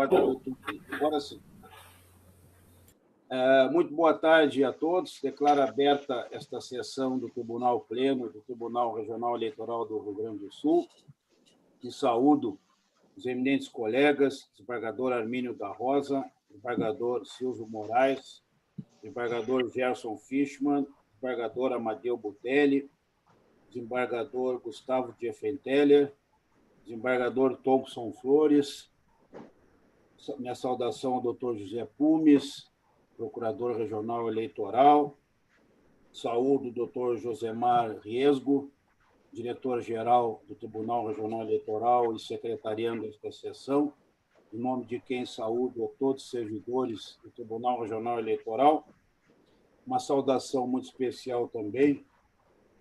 quarta de outubro. Agora sim. Muito boa tarde a todos. Declaro aberta esta sessão do Tribunal Pleno do Tribunal Regional Eleitoral do Rio Grande do Sul. E saúdo os eminentes colegas, desembargador Armínio da Rosa, desembargador Silvio Moraes, desembargador Gerson Fischmann, desembargador Amadeu Butelli, desembargador Gustavo Diefenteller, desembargador Thompson Flores, minha saudação ao doutor José Pumes, procurador regional eleitoral, saúdo o doutor Josemar Riesgo, diretor-geral do Tribunal Regional Eleitoral e secretariando esta sessão, em nome de quem saúdo a todos os servidores do Tribunal Regional Eleitoral. Uma saudação muito especial também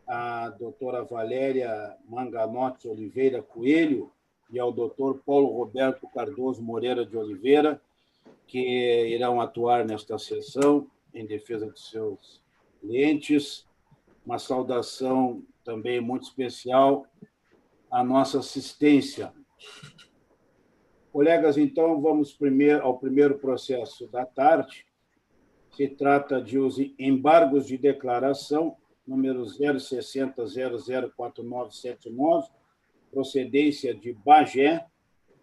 à doutora Valéria Manganotti Oliveira Coelho e ao doutor Paulo Roberto Cardoso Moreira de Oliveira, que irão atuar nesta sessão em defesa de seus clientes. Uma saudação também muito especial à nossa assistência. Colegas, então, vamos ao primeiro processo da tarde. Se trata de os embargos de declaração, número 060004979, procedência de Bagé,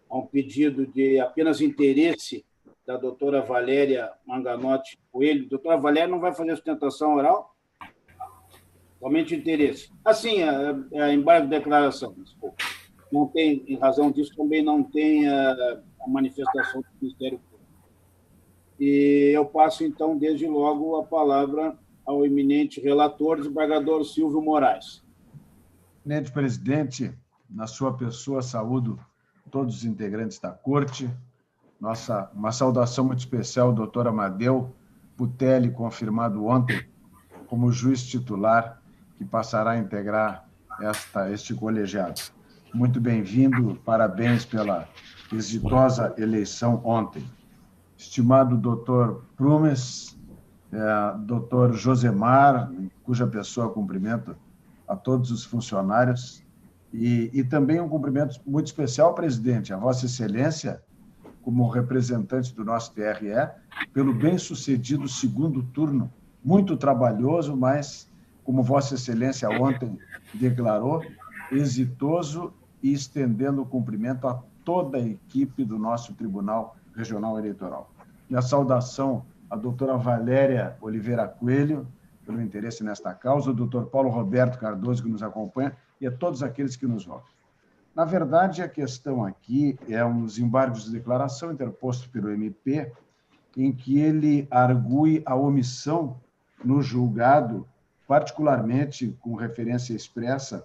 a um pedido de apenas interesse da doutora Valéria Manganotti Coelho. Doutora Valéria não vai fazer sustentação oral? Somente interesse. Assim, embargo de declaração, desculpa. Não tem, em razão disso, também não tem a manifestação do Ministério Público. E eu passo, então, desde logo, a palavra ao eminente relator, desembargador Silvio Moraes. Eminente presidente, na sua pessoa, saúdo todos os integrantes da Corte. Uma saudação muito especial ao doutor Amadeu Butelli, confirmado ontem como juiz titular, que passará a integrar este colegiado. Muito bem-vindo, parabéns pela exitosa eleição ontem. Estimado doutor Prumes, doutor Josemar, cuja pessoa cumprimento a todos os funcionários, e também um cumprimento muito especial ao presidente, a Vossa Excelência, como representante do nosso TRE, pelo bem-sucedido segundo turno, muito trabalhoso, mas, como Vossa Excelência ontem declarou, exitoso e estendendo o cumprimento a toda a equipe do nosso Tribunal Regional Eleitoral. Minha saudação à doutora Valéria Oliveira Coelho, pelo interesse nesta causa, ao doutor Paulo Roberto Cardoso, que nos acompanha, e a todos aqueles que nos votam. Na verdade, a questão aqui é uns embargos de declaração interposto pelo MP, em que ele argue a omissão no julgado, particularmente com referência expressa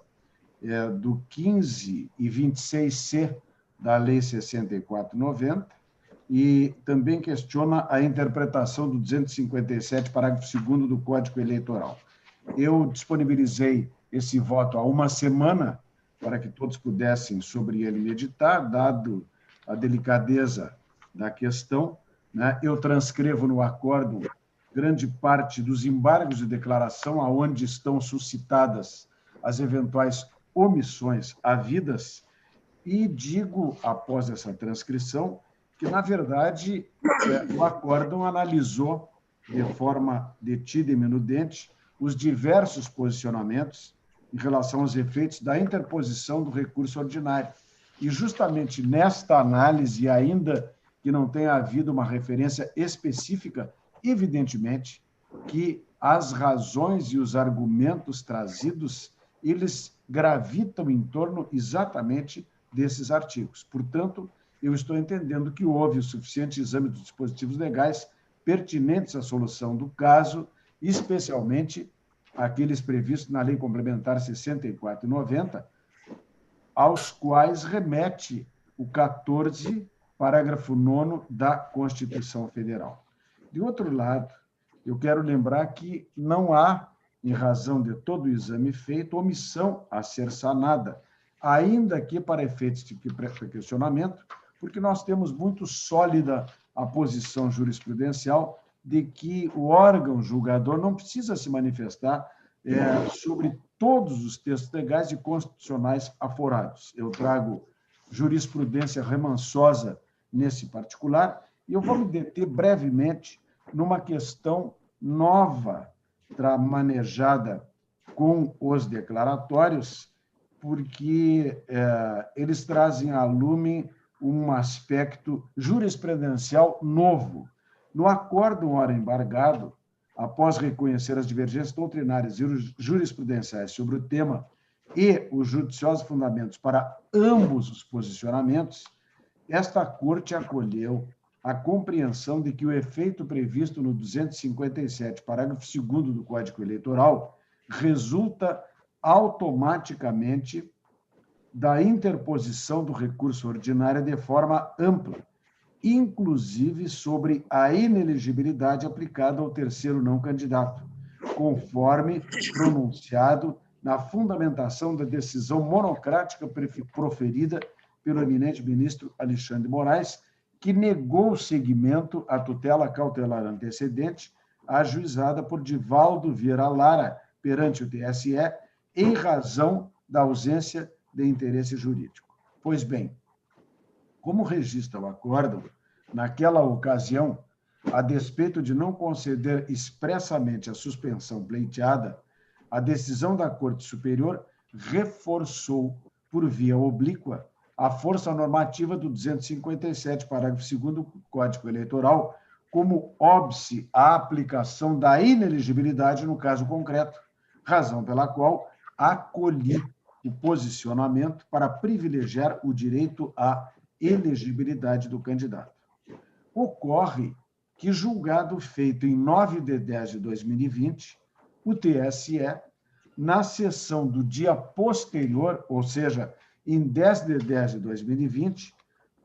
do 15 e 26C da Lei 6490, e também questiona a interpretação do 257, parágrafo 2º do Código Eleitoral. Eu disponibilizei esse voto há uma semana para que todos pudessem sobre ele meditar, dado a delicadeza da questão, né? Eu transcrevo no acórdão grande parte dos embargos de declaração aonde estão suscitadas as eventuais omissões havidas e digo, após essa transcrição, que, na verdade, o acórdão analisou de forma detida e minudente os diversos posicionamentos em relação aos efeitos da interposição do recurso ordinário. E, justamente nesta análise, ainda que não tenha havido uma referência específica, evidentemente que as razões e os argumentos trazidos, eles gravitam em torno exatamente desses artigos. Portanto, eu estou entendendo que houve o suficiente exame dos dispositivos legais pertinentes à solução do caso, especialmente aqueles previstos na Lei Complementar 64/90, aos quais remete o 14, parágrafo 9º da Constituição Federal. De outro lado, eu quero lembrar que não há, em razão de todo o exame feito, omissão a ser sanada, ainda que para efeitos de questionamento, porque nós temos muito sólida a posição jurisprudencial de que o órgão julgador não precisa se manifestar sobre todos os textos legais e constitucionais aforados. Eu trago jurisprudência remansosa nesse particular, e eu vou me deter brevemente numa questão nova, manejada com os declaratórios, porque eles trazem à lume um aspecto jurisprudencial novo. No acórdão ora embargado, após reconhecer as divergências doutrinárias e jurisprudenciais sobre o tema e os judiciosos fundamentos para ambos os posicionamentos, esta Corte acolheu a compreensão de que o efeito previsto no 257, parágrafo 2º do Código Eleitoral, resulta automaticamente da interposição do recurso ordinário de forma ampla, inclusive sobre a inelegibilidade aplicada ao terceiro não candidato, conforme pronunciado na fundamentação da decisão monocrática proferida pelo eminente ministro Alexandre de Moraes, que negou seguimento à tutela cautelar antecedente ajuizada por Divaldo Vieira Lara perante o TSE em razão da ausência de interesse jurídico. Pois bem, como registra o acórdão, naquela ocasião, a despeito de não conceder expressamente a suspensão pleiteada, a decisão da Corte Superior reforçou, por via oblíqua, a força normativa do 257, parágrafo 2º do Código Eleitoral, como óbice à aplicação da inelegibilidade no caso concreto, razão pela qual acolhi o posicionamento para privilegiar o direito à elegibilidade do candidato. Ocorre que, julgado feito em 9 de 10 de 2020, o TSE, na sessão do dia posterior, ou seja, em 10 de 10 de 2020,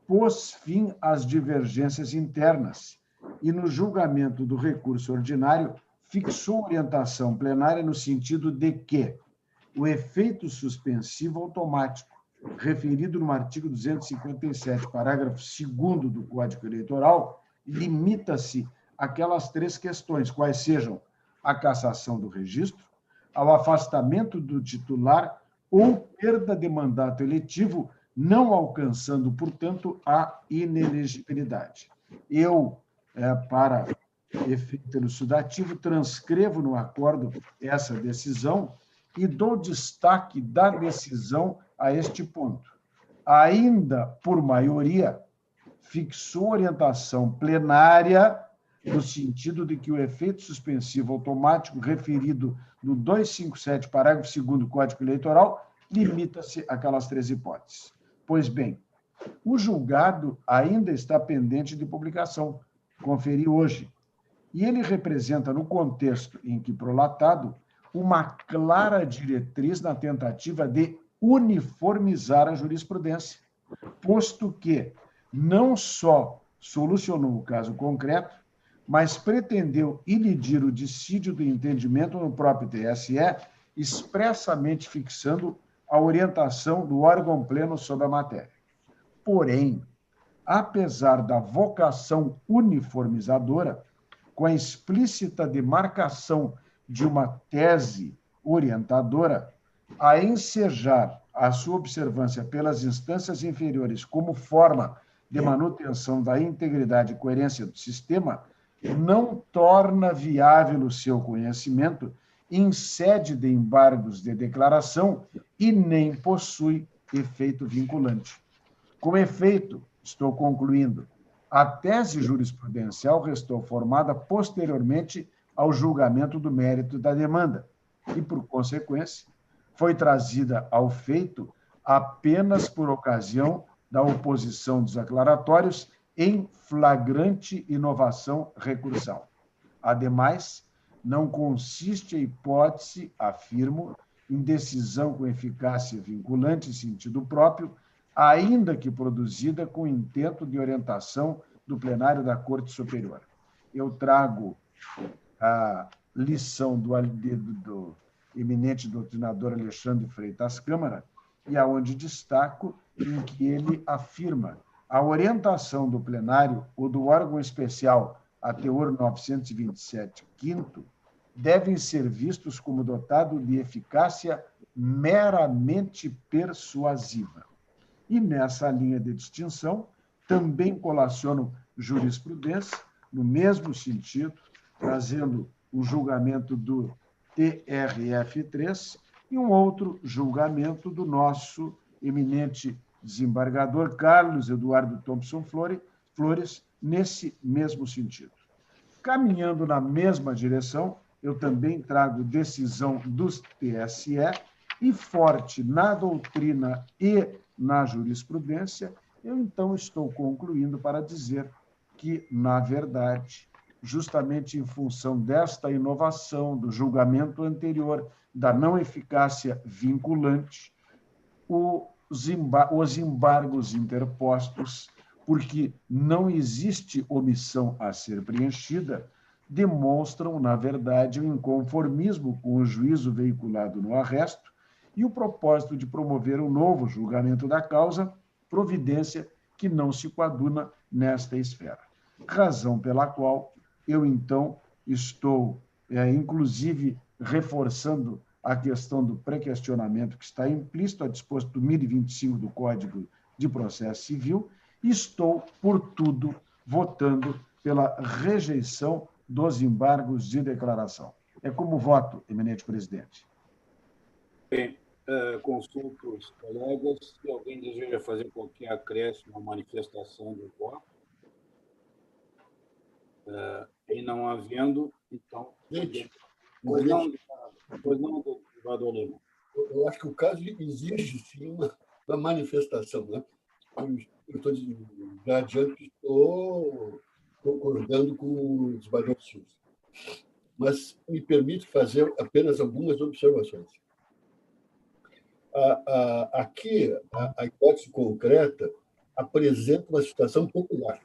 pôs fim às divergências internas e, no julgamento do recurso ordinário, fixou orientação plenária no sentido de que o efeito suspensivo automático, referido no artigo 257, parágrafo 2º do Código Eleitoral, limita-se àquelas 3 questões, quais sejam a cassação do registro, ao afastamento do titular ou perda de mandato eletivo, não alcançando, portanto, a inelegibilidade. Eu, para efeito elucidativo, transcrevo no acordo essa decisão e dou destaque da decisão a este ponto. Ainda por maioria, fixou orientação plenária no sentido de que o efeito suspensivo automático referido no 257, parágrafo 2º do Código Eleitoral, limita-se àquelas 3 hipóteses. Pois bem, o julgado ainda está pendente de publicação, conferi hoje, e ele representa, no contexto em que prolatado, uma clara diretriz na tentativa de uniformizar a jurisprudência, posto que não só solucionou o caso concreto, mas pretendeu ilidir o dissídio do entendimento no próprio TSE, expressamente fixando a orientação do órgão pleno sobre a matéria. Porém, apesar da vocação uniformizadora, com a explícita demarcação de uma tese orientadora, a ensejar a sua observância pelas instâncias inferiores como forma de manutenção da integridade e coerência do sistema, não torna viável o seu conhecimento em sede de embargos de declaração e nem possui efeito vinculante. Com efeito, estou concluindo, a tese jurisprudencial restou formada posteriormente ao julgamento do mérito da demanda e, por consequência, foi trazida ao feito apenas por ocasião da oposição dos aclaratórios em flagrante inovação recursal. Ademais, não consiste a hipótese, afirmo, em decisão com eficácia vinculante em sentido próprio, ainda que produzida com intento de orientação do plenário da Corte Superior. Eu trago a lição do eminente doutrinador Alexandre Freitas Câmara, e aonde destaco em que ele afirma a orientação do plenário ou do órgão especial a teor 927, quinto, devem ser vistos como dotado de eficácia meramente persuasiva. E nessa linha de distinção, também colaciono jurisprudência, no mesmo sentido, trazendo um julgamento do TRF3 e um outro julgamento do nosso eminente desembargador Carlos Eduardo Thompson Flores, nesse mesmo sentido. Caminhando na mesma direção, eu também trago decisão dos TSE e, forte na doutrina e na jurisprudência, eu então estou concluindo para dizer que, na verdade, justamente em função desta inovação do julgamento anterior, da não eficácia vinculante, os embargos interpostos, porque não existe omissão a ser preenchida, demonstram, na verdade, o inconformismo com o juízo veiculado no arresto e o propósito de promover um novo julgamento da causa, providência que não se coaduna nesta esfera. Razão pela qual eu, então, estou, inclusive, reforçando a questão do pré-questionamento que está implícito a disposto do 1025 do Código de Processo Civil, e estou, por tudo, votando pela rejeição dos embargos de declaração. É como voto, eminente presidente. Bem, consulto os colegas. Se alguém deseja fazer qualquer acréscimo ou manifestação do voto, e não havendo, então... Pois não, doutor Lima. Eu acho que o caso exige, sim, uma manifestação, né? Eu estou já adiante que estou concordando com o desembargador Silva, mas me permite fazer apenas algumas observações. Aqui, a hipótese concreta apresenta uma situação peculiar.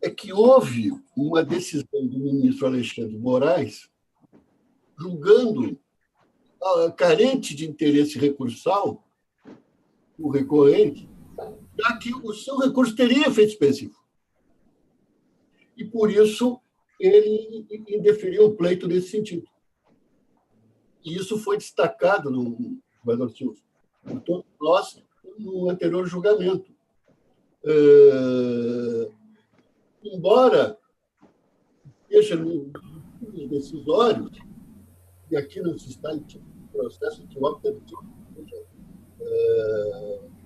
É que houve uma decisão do ministro Alexandre de Moraes julgando carente de interesse recursal o recorrente, já que o seu recurso teria efeito específico. E, por isso, ele indeferiu o pleito nesse sentido. E isso foi destacado no Eduardo Silva, por todos nós, no anterior julgamento. Embora esteja nos decisórios, e aqui não se está em tipo de processo que, obviamente, seja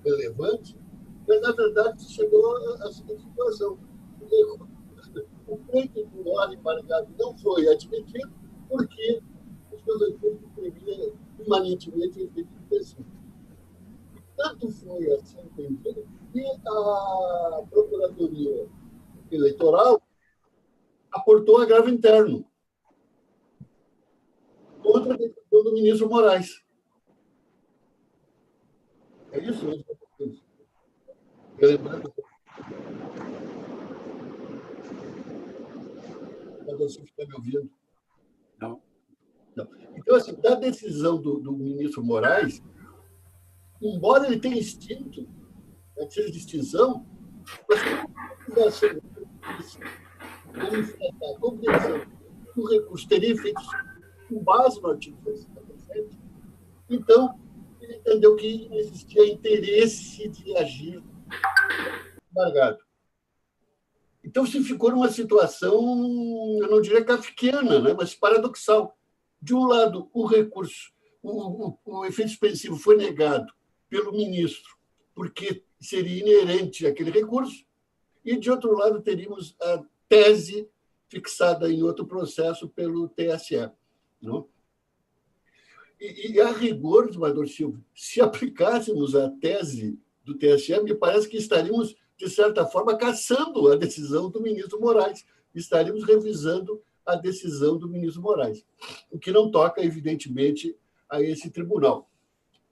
relevante, mas, na verdade, chegou à seguinte situação. O pleito do óleo embargado não foi admitido porque os seus recursos teriam imanentemente efeito específico. Tanto foi assim entendido que a Procuradoria Eleitoral aportou agravo interno contra a decisão do ministro Moraes. É isso mesmo que eu estou dizendo. Lembrando que você está me ouvindo? Não. Então, assim, da decisão do ministro Moraes, embora ele tenha extinto, seja de extinção, mas a compreensão que o recurso teria efeitos com base no artigo 157, então, ele entendeu que existia interesse de agir embargado. Então, se ficou numa situação, eu não diria kafkiana, né, mas paradoxal. De um lado, o recurso, o efeito expensivo foi negado pelo ministro, porque seria inerente àquele recurso, e, de outro lado, teríamos a tese fixada em outro processo pelo TSE. Não? E a rigor, desembargador Silva, se aplicássemos a tese do TSE, me parece que estaríamos, de certa forma, cassando a decisão do ministro Moraes, estaríamos revisando a decisão do ministro Moraes, o que não toca, evidentemente, a esse tribunal.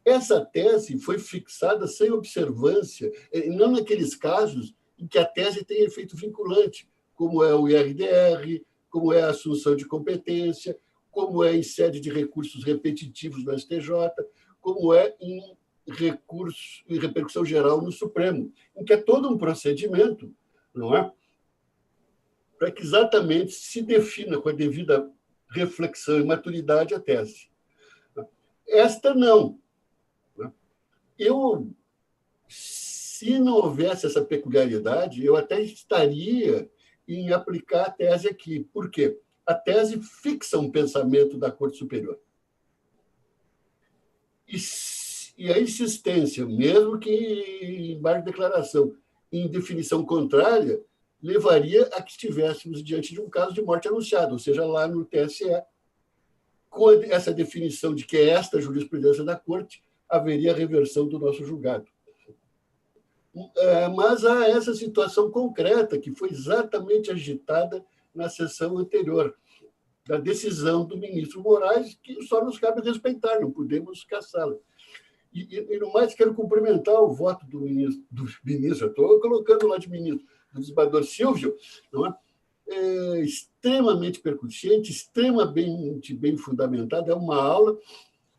Essa tese foi fixada sem observância, não naqueles casos em que a tese tem efeito vinculante, como é o IRDR, como é a assunção de competência, como é em sede de recursos repetitivos no STJ, como é em recurso e repercussão geral no Supremo, em que é todo um procedimento, não é? Para que exatamente se defina com a devida reflexão e maturidade a tese. Esta não. Eu, se não houvesse essa peculiaridade, eu até estaria em aplicar a tese aqui. Por quê? A tese fixa um pensamento da Corte Superior. E a insistência, mesmo que em embargo de declaração, em definição contrária, levaria a que estivéssemos diante de um caso de morte anunciada, ou seja, lá no TSE, com essa definição de que é esta a jurisprudência da Corte, haveria a reversão do nosso julgado. Mas há essa situação concreta, que foi exatamente agitada na sessão anterior, da decisão do ministro Moraes, que só nos cabe respeitar, não podemos caçá-la. E, no mais, quero cumprimentar o voto do ministro, estou colocando lá de ministro, do desembargador Silvio, não é? Extremamente percussiente, extremamente bem fundamentado, é uma aula,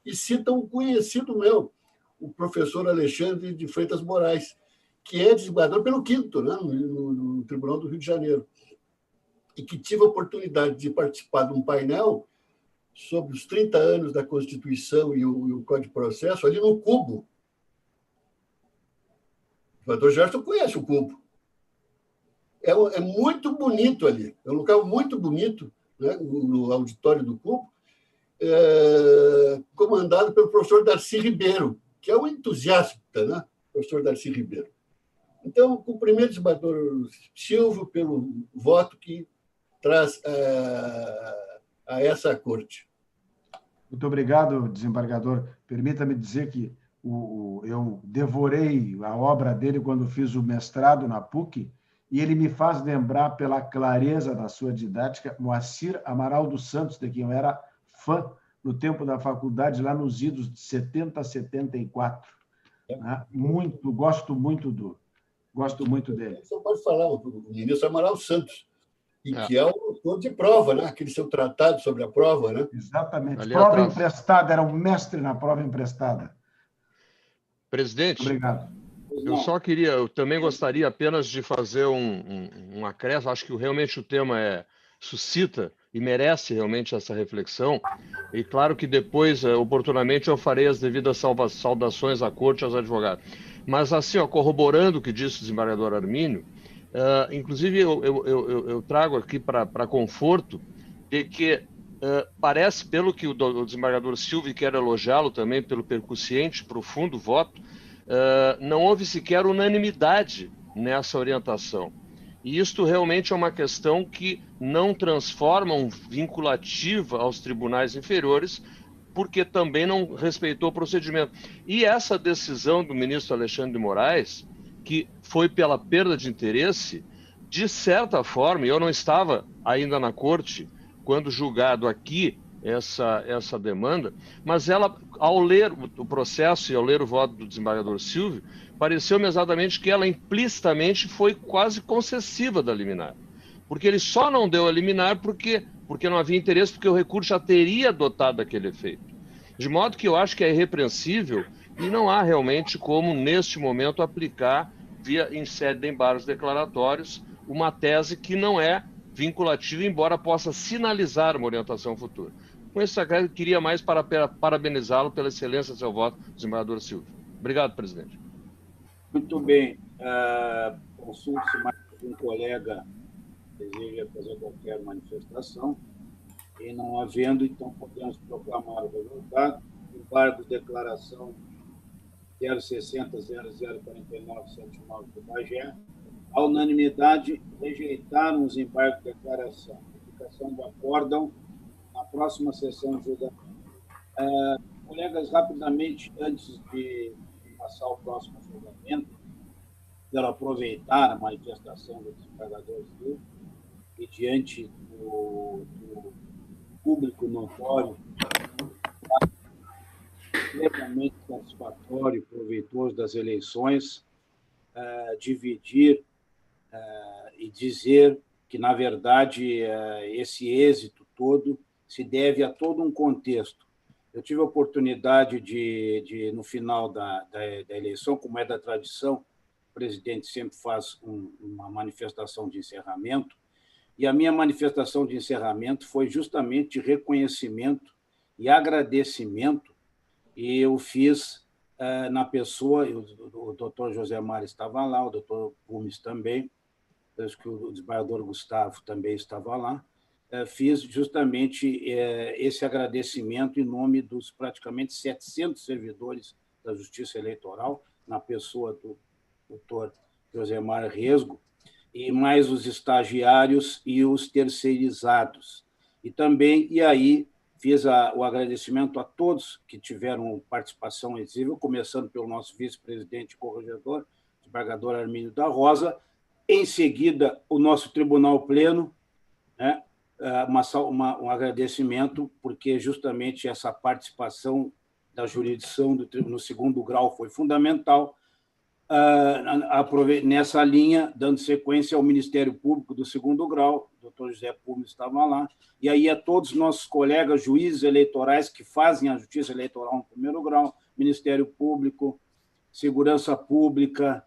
e cita um conhecido meu, o professor Alexandre de Freitas Moraes, que é desembargador pelo 5º, né, no Tribunal do Rio de Janeiro, e que tive a oportunidade de participar de um painel sobre os 30 anos da Constituição e o Código de Processo, ali no Cubo. O doutor Gerson conhece o Cubo. É muito bonito ali, é um local muito bonito, né, no auditório do Cubo, comandado pelo professor Darcy Ribeiro, que é um entusiasta, né, professor Darcy Ribeiro. Então, cumprimento o desembargador Silvio pelo voto que traz a essa corte. Muito obrigado, desembargador. Permita-me dizer que eu devorei a obra dele quando fiz o mestrado na PUC, e ele me faz lembrar, pela clareza da sua didática, Moacir Amaral dos Santos, de quem eu era fã no tempo da faculdade, lá nos idos de 70 a 74. Né? Gosto muito dele. Você pode falar, o ministro Amaral Santos, e que é o autor de prova, né? Aquele seu tratado sobre a prova. Né? Exatamente. Ali prova atrás. Emprestada, era um mestre na prova emprestada. Presidente, obrigado. Eu também gostaria apenas de fazer um acréscimo. Acho que realmente o tema suscita e merece realmente essa reflexão. E claro que depois, oportunamente, eu farei as devidas saudações à corte e aos advogados. Mas, assim, corroborando o que disse o desembargador Armínio, inclusive eu trago aqui para conforto de que parece, pelo que o desembargador Silvio, quero elogiá-lo também pelo percussiente, profundo voto, não houve sequer unanimidade nessa orientação. E isto realmente é uma questão que não transforma um vinculativo aos tribunais inferiores, porque também não respeitou o procedimento. E essa decisão do ministro Alexandre de Moraes, que foi pela perda de interesse, de certa forma, eu não estava ainda na corte quando julgado aqui essa demanda, mas ela, ao ler o processo e ao ler o voto do desembargador Silvio, pareceu-me exatamente que ela implicitamente foi quase concessiva da liminar. Porque ele só não deu a liminar porque não havia interesse, porque o recurso já teria adotado aquele efeito. De modo que eu acho que é irrepreensível e não há realmente como, neste momento, aplicar, em sede de embargos declaratórios, uma tese que não é vinculativa, embora possa sinalizar uma orientação futura. Com esse sacramento, eu queria mais parabenizá-lo pela excelência do seu voto, desembargador Silvio. Obrigado, presidente. Muito bem. Consulte-se mais um colega deseja fazer qualquer manifestação. E não havendo, então, podemos proclamar o resultado. Embargo de declaração 060.0049.79 do Bagé. A unanimidade rejeitaram os embargos de declaração. Publicação do acórdão na próxima sessão de julgamento. Colegas, rapidamente, antes de passar ao próximo julgamento, quero aproveitar a manifestação do desembargador Silvio e, diante do público notório, extremamente satisfatório e proveitoso das eleições, dividir e dizer que, na verdade, esse êxito todo se deve a todo um contexto. Eu tive a oportunidade de no final da eleição, como é da tradição, o presidente sempre faz uma manifestação de encerramento, e a minha manifestação de encerramento foi justamente de reconhecimento e agradecimento, e eu fiz na pessoa, o doutor José Mário estava lá, o doutor Pumes também, acho que o desembargador Gustavo também estava lá, fiz justamente esse agradecimento em nome dos praticamente 700 servidores da Justiça Eleitoral, na pessoa do doutor José Mário Resgo, e mais os estagiários e os terceirizados. E também, aí, fiz o agradecimento a todos que tiveram participação exível, começando pelo nosso vice-presidente e corregedor, o desembargador Armínio da Rosa, em seguida, o nosso Tribunal Pleno, né? Um agradecimento, porque justamente essa participação da jurisdição no segundo grau foi fundamental, nessa linha, dando sequência ao Ministério Público do segundo grau, o doutor José Pumes estava lá, e aí a todos os nossos colegas juízes eleitorais que fazem a justiça eleitoral no primeiro grau, Ministério Público, Segurança Pública,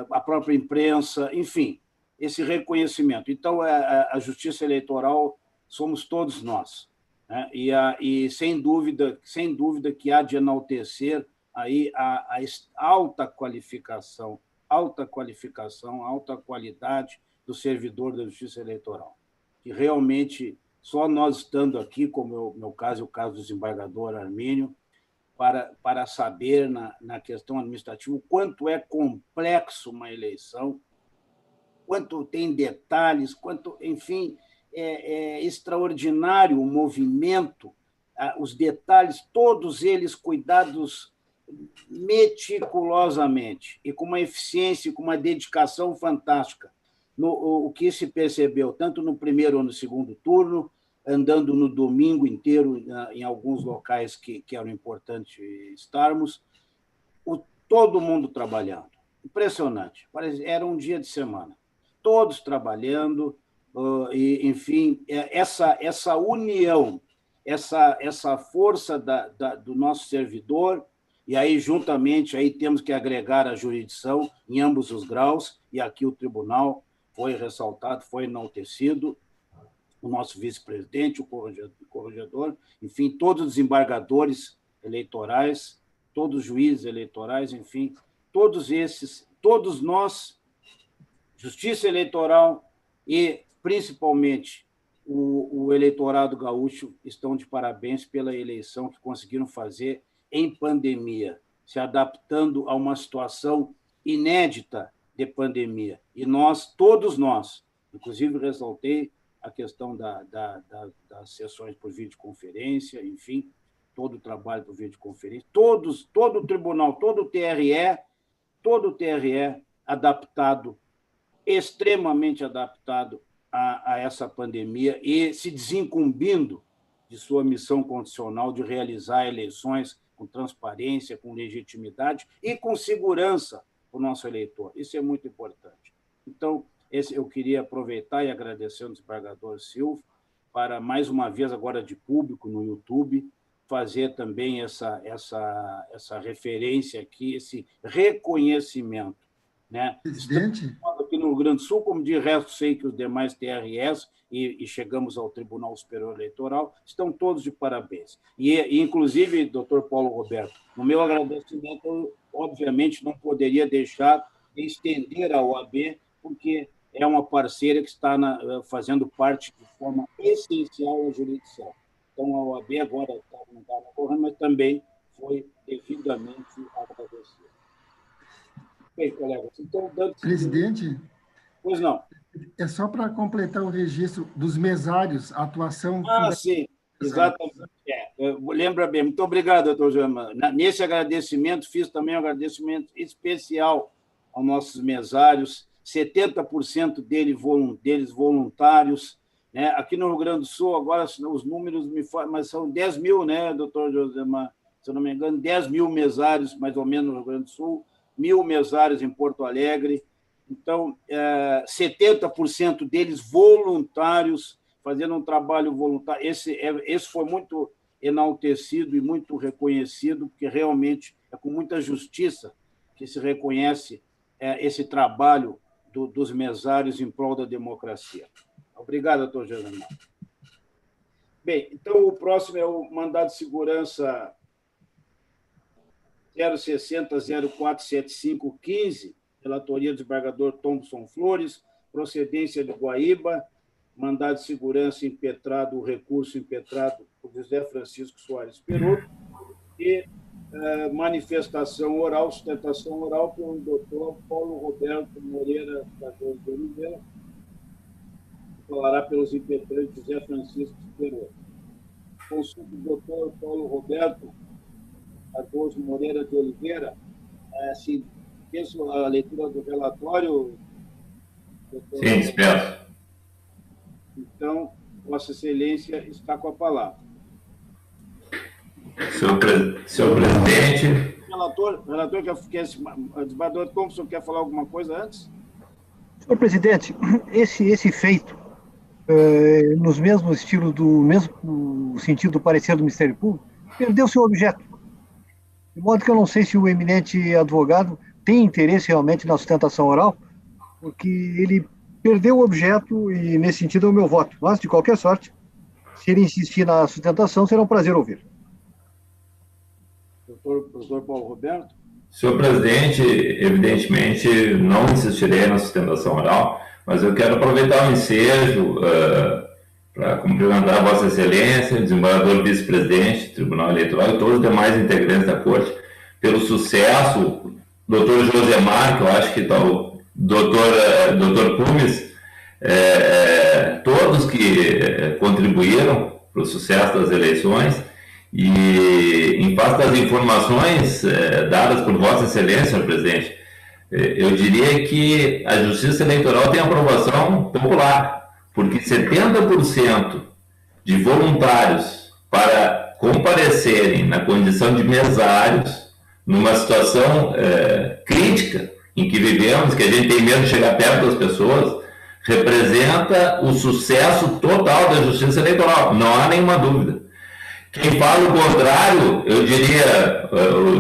a própria imprensa, enfim, esse reconhecimento. Então, a justiça eleitoral somos todos nós, né? E sem dúvida que há de enaltecer aí a alta qualificação, alta qualidade do servidor da Justiça Eleitoral, que realmente só nós estando aqui, como é o meu caso, o caso do desembargador Armínio, para saber na questão administrativa o quanto é complexo uma eleição, quanto tem detalhes, quanto, enfim, é extraordinário o movimento, os detalhes, todos eles cuidados meticulosamente e com uma eficiência e com uma dedicação fantástica. O que se percebeu, tanto no primeiro ou no segundo turno, andando no domingo inteiro em alguns locais que eram importantes estarmos, todo mundo trabalhando. Impressionante. Era um dia de semana. Todos trabalhando, e, enfim, essa união, essa força do nosso servidor. E aí, juntamente, aí temos que agregar a jurisdição em ambos os graus, e aqui o tribunal foi ressaltado, foi enaltecido, o nosso vice-presidente, o corregedor, enfim, todos os desembargadores eleitorais, todos os juízes eleitorais, enfim, todos nós, Justiça Eleitoral e, principalmente, o eleitorado gaúcho estão de parabéns pela eleição que conseguiram fazer em pandemia, se adaptando a uma situação inédita de pandemia. E todos nós, inclusive ressaltei a questão das sessões por videoconferência, enfim, todo o trabalho por videoconferência, todo o tribunal, todo o TRE adaptado, extremamente adaptado a essa pandemia e se desincumbindo de sua missão constitucional de realizar eleições com transparência, com legitimidade e com segurança para o nosso eleitor. Isso é muito importante. Então, eu queria aproveitar e agradecer ao desembargador Silva para, mais uma vez, agora de público no YouTube, fazer também essa referência aqui, esse reconhecimento, né? Presidente? Aqui no Rio Grande do Sul, como de resto sei que os demais TRS, e chegamos ao Tribunal Superior Eleitoral, estão todos de parabéns. E inclusive, doutor Paulo Roberto, no meu agradecimento, eu, obviamente, não poderia deixar de estender à OAB, porque é uma parceira que está fazendo parte de forma essencial à jurisdição. Então, a OAB agora não está ocorrendo, mas também foi devidamente agradecida. Bem, colegas, então, Presidente? Pois não. É só para completar o registro dos mesários, a atuação... Sim, exatamente. Lembra bem. Muito obrigado, doutor João. Nesse agradecimento, fiz também um agradecimento especial aos nossos mesários, 70% deles voluntários, né? Aqui no Rio Grande do Sul, agora os números me falam, mas são 10 mil, né, doutor Josemar? Se eu não me engano, 10 mil mesários, mais ou menos, no Rio Grande do Sul, 1.000 mesários em Porto Alegre. Então, 70% deles voluntários, fazendo um trabalho voluntário. Esse foi muito enaltecido e muito reconhecido, porque realmente é com muita justiça que se reconhece esse trabalho dos mesários em prol da democracia. Obrigado, doutor Geronimo. Bem, então o próximo é o mandado de segurança 060047515, relatoria do desembargador Thompson Flores, procedência de Guaíba, mandado de segurança impetrado, o recurso impetrado por José Francisco Soares Perotto, e manifestação oral, sustentação oral pelo doutor Paulo Roberto Moreira Cardoso de Oliveira, que falará pelos impetrantes José Francisco Perotto. Consulta do doutor Paulo Roberto Cardoso Moreira de Oliveira, assim, penso a leitura do relatório. Doutor. Sim, dispenso. Então, Vossa Excelência está com a palavra. Senhor presidente. Relator, o desembargador Thompson quer falar alguma coisa antes? Senhor presidente, esse feito, nos mesmos estilos, no mesmo sentido do parecer do Ministério Público, perdeu seu objeto. De modo que eu não sei se o eminente advogado tem interesse realmente na sustentação oral, porque ele perdeu o objeto e, nesse sentido, é o meu voto. Mas, de qualquer sorte, se ele insistir na sustentação, será um prazer ouvir. Doutor Paulo Roberto? Senhor presidente, evidentemente, não insistirei na sustentação oral, mas eu quero aproveitar o ensejo para cumprimentar Vossa Excelência, o desembargador vice-presidente do Tribunal Eleitoral e todos os demais integrantes da Corte pelo sucesso, doutor Josemar, que eu acho que está o doutor Pumes, todos que contribuíram para o sucesso das eleições. E, em face das informações dadas por Vossa Excelência, senhor presidente, eu diria que a Justiça Eleitoral tem aprovação popular, porque 70% de voluntários para comparecerem na condição de mesários, numa situação crítica em que vivemos, que a gente tem medo de chegar perto das pessoas, representa o sucesso total da Justiça Eleitoral, não há nenhuma dúvida. Quem fala o contrário, eu diria,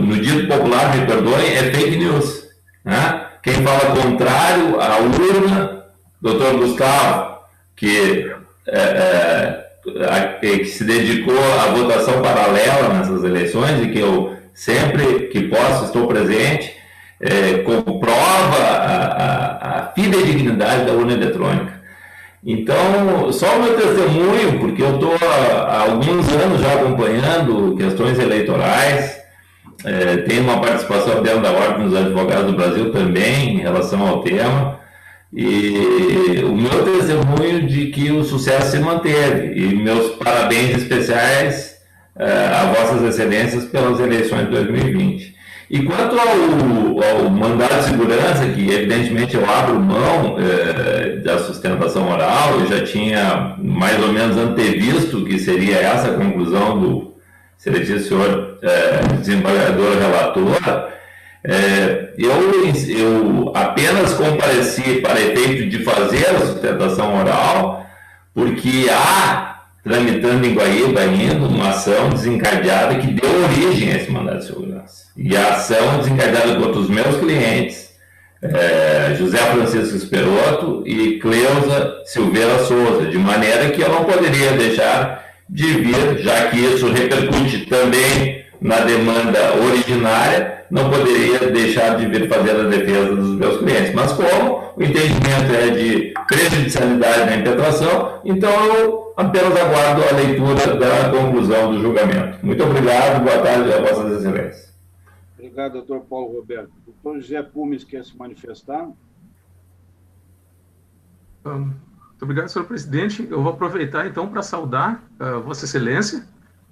no dito popular, me perdoem, é fake news. Né? Quem fala contrário à urna, doutor Gustavo, que se dedicou à votação paralela nessas eleições e que eu sempre que posso estou presente, comprova a fidedignidade da urna eletrônica. Então, só o meu testemunho, porque eu estou há alguns anos já acompanhando questões eleitorais, tenho uma participação dentro da Ordem dos Advogados do Brasil também, em relação ao tema, e o meu testemunho de que o sucesso se manteve, e meus parabéns especiais a Vossas Excelências pelas eleições de 2020. E quanto ao mandado de segurança, que evidentemente eu abro mão da sustentação oral, eu já tinha mais ou menos antevisto que seria essa a conclusão do senhor desembargador relator, eu apenas compareci para efeito de fazer a sustentação oral, porque há, tramitando em Guaíba ainda, uma ação desencadeada que deu origem a esse mandado de segurança. E a ação desencadeada contra os meus clientes, José Francisco Perotto e Cleusa Silveira Souza, de maneira que eu não poderia deixar de vir, já que isso repercute também na demanda originária, não poderia deixar de vir fazer a defesa dos meus clientes. Mas como o entendimento é de prejudicialidade na impetração, então eu apenas aguardo a leitura da conclusão do julgamento. Muito obrigado, boa tarde a Vossas Excelências. Obrigado, doutor Paulo Roberto. Doutor José Pumes quer se manifestar? Muito obrigado, senhor presidente. Eu vou aproveitar, então, para saudar Vossa Excelência,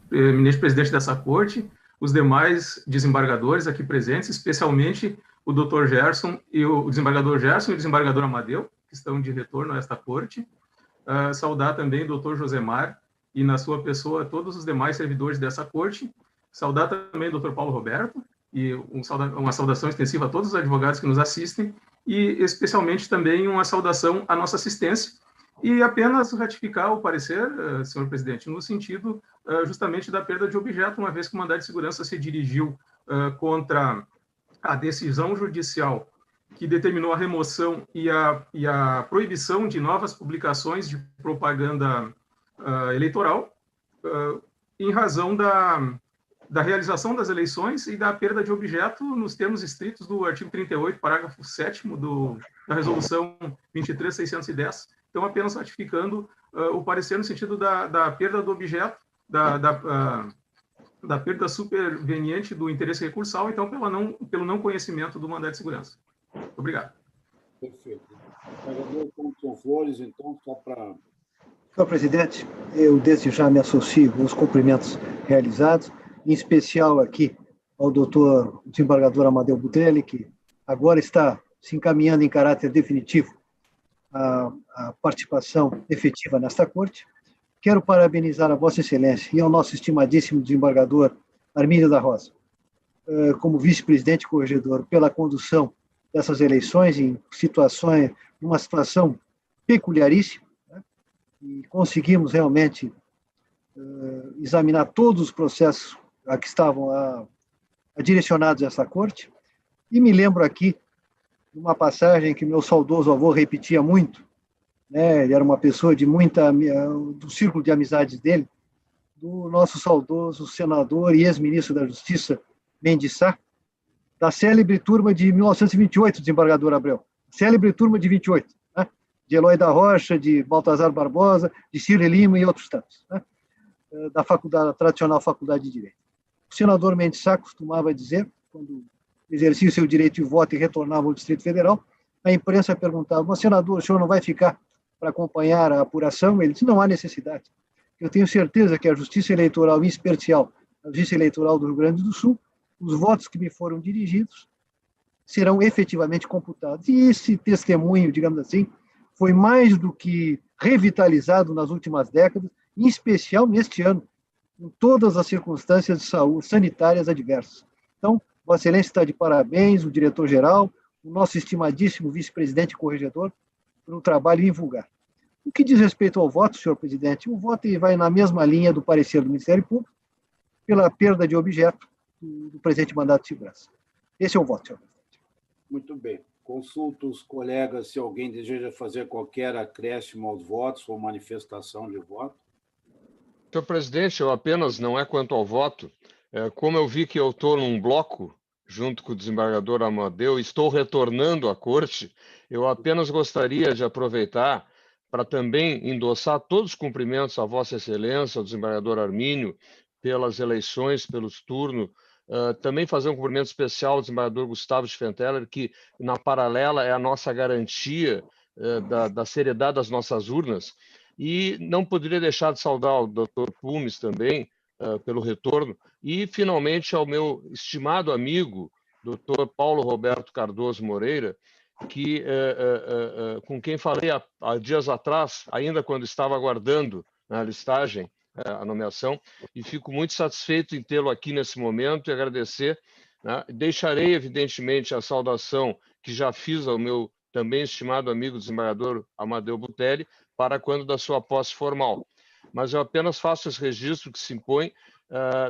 eminente presidente dessa corte, os demais desembargadores aqui presentes, especialmente o doutor Gerson e o desembargador Gerson e o desembargador Amadeu, que estão de retorno a esta corte. Saudar também o doutor Josemar e, na sua pessoa, todos os demais servidores dessa corte. Saudar também o doutor Paulo Roberto e uma saudação extensiva a todos os advogados que nos assistem e, especialmente, também uma saudação à nossa assistência. E apenas ratificar o parecer, senhor presidente, no sentido justamente da perda de objeto, uma vez que o mandado de segurança se dirigiu contra a decisão judicial que determinou a remoção e a proibição de novas publicações de propaganda eleitoral, em razão da realização das eleições e da perda de objeto nos termos estritos do artigo 38, parágrafo 7º da Resolução 23.610. Então, apenas ratificando o parecer no sentido da perda do objeto, da perda superveniente do interesse recursal, então, pelo não conhecimento do mandado de segurança. Obrigado. Perfeito. São Flores, então, só para... Senhor presidente, eu desde já me associo aos cumprimentos realizados, em especial aqui ao doutor desembargador Amadeu Butelli, que agora está se encaminhando em caráter definitivo a participação efetiva nesta corte. Quero parabenizar a Vossa Excelência e ao nosso estimadíssimo desembargador Armínio da Rosa, como vice-presidente corregedor, pela condução dessas eleições numa situação peculiaríssima, né? E conseguimos realmente examinar todos os processos a que estavam direcionados a essa corte. E me lembro aqui de uma passagem que meu saudoso avô repetia muito, né? Ele era uma pessoa do círculo de amizades dele, do nosso saudoso senador e ex-ministro da Justiça, Mendes Sá, da célebre turma de 1928, desembargador Abreu. Célebre turma de 28, né? De Eloy da Rocha, de Baltazar Barbosa, de Ciro Lima e outros tantos, né? Da tradicional Faculdade de Direito. O senador Mendes Sá costumava dizer, quando exercia o seu direito de voto e retornava ao Distrito Federal, a imprensa perguntava: mas, senador, o senhor não vai ficar para acompanhar a apuração? Ele disse: não há necessidade. Eu tenho certeza que a Justiça Eleitoral, em especial a Justiça Eleitoral do Rio Grande do Sul, os votos que me foram dirigidos serão efetivamente computados. E esse testemunho, digamos assim, foi mais do que revitalizado nas últimas décadas, em especial neste ano, em todas as circunstâncias de saúde sanitárias adversas. Então, Vossa Excelência está de parabéns, o diretor-geral, o nosso estimadíssimo vice-presidente corregedor, pelo trabalho invulgar. O que diz respeito ao voto, senhor presidente, o voto vai na mesma linha do parecer do Ministério Público, pela perda de objeto do presente mandato de segurança. Esse é o voto, senhor presidente. Muito bem. Consulto os colegas se alguém deseja fazer qualquer acréscimo aos votos ou manifestação de voto. Senhor presidente, eu apenas, não é quanto ao voto, como eu vi que eu estou num bloco, junto com o desembargador Amadeu, estou retornando à corte, eu apenas gostaria de aproveitar para também endossar todos os cumprimentos à Vossa Excelência, ao desembargador Armínio, pelas eleições, pelos turnos, também fazer um cumprimento especial ao desembargador Gustavo Schwenteler, que, na paralela, é a nossa garantia da seriedade das nossas urnas. E não poderia deixar de saudar o doutor Pumes também, pelo retorno, e, finalmente, ao meu estimado amigo, doutor Paulo Roberto Cardoso Moreira, que, com quem falei há dias atrás, ainda quando estava aguardando na listagem, a nomeação, e fico muito satisfeito em tê-lo aqui nesse momento e agradecer, né? Deixarei, evidentemente, a saudação que já fiz ao meu também estimado amigo desembargador Amadeu Butelli, para quando da sua posse formal. Mas eu apenas faço esse registro que se impõe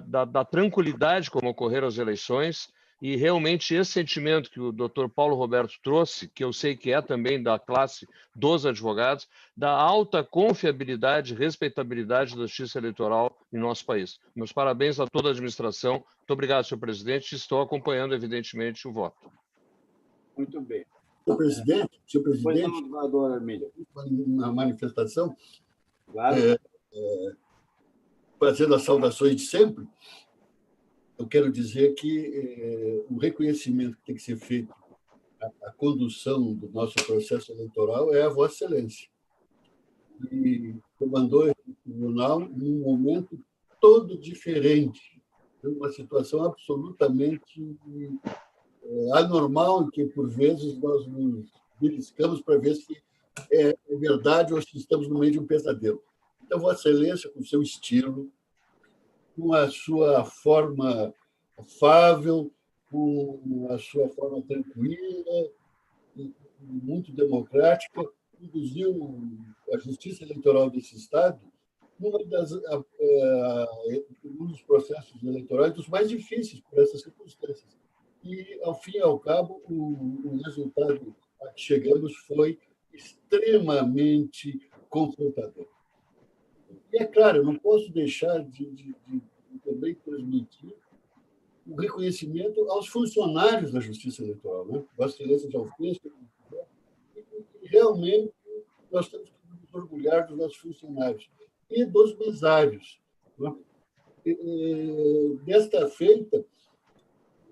da tranquilidade como ocorreram as eleições, e realmente esse sentimento que o doutor Paulo Roberto trouxe, que eu sei que é também da classe dos advogados, da alta confiabilidade e respeitabilidade da justiça eleitoral em nosso país. Meus parabéns a toda a administração. Muito obrigado, senhor presidente. Estou acompanhando, evidentemente, o voto. Muito bem. Senhor presidente, na manifestação, claro. Fazendo as saudações de sempre, eu quero dizer que o reconhecimento que tem que ser feito à condução do nosso processo eleitoral é a Vossa Excelência. E comandou esse tribunal num momento todo diferente, uma situação absolutamente anormal, em que, por vezes, nós nos beliscamos para ver se é verdade ou se estamos no meio de um pesadelo. Então, Vossa Excelência, com seu estilo, com a sua forma afável, com a sua forma tranquila e muito democrática, conduziu a justiça eleitoral desse Estado um dos processos eleitorais dos mais difíceis por essas circunstâncias. E, ao fim e ao cabo, o resultado a que chegamos foi extremamente confrontador. E, é claro, eu não posso deixar de também transmitir o reconhecimento aos funcionários da Justiça Eleitoral, né? Vossa Excelência já o fez, e realmente nós temos que nos orgulhar dos nossos funcionários e dos mesários, né? Desta feita,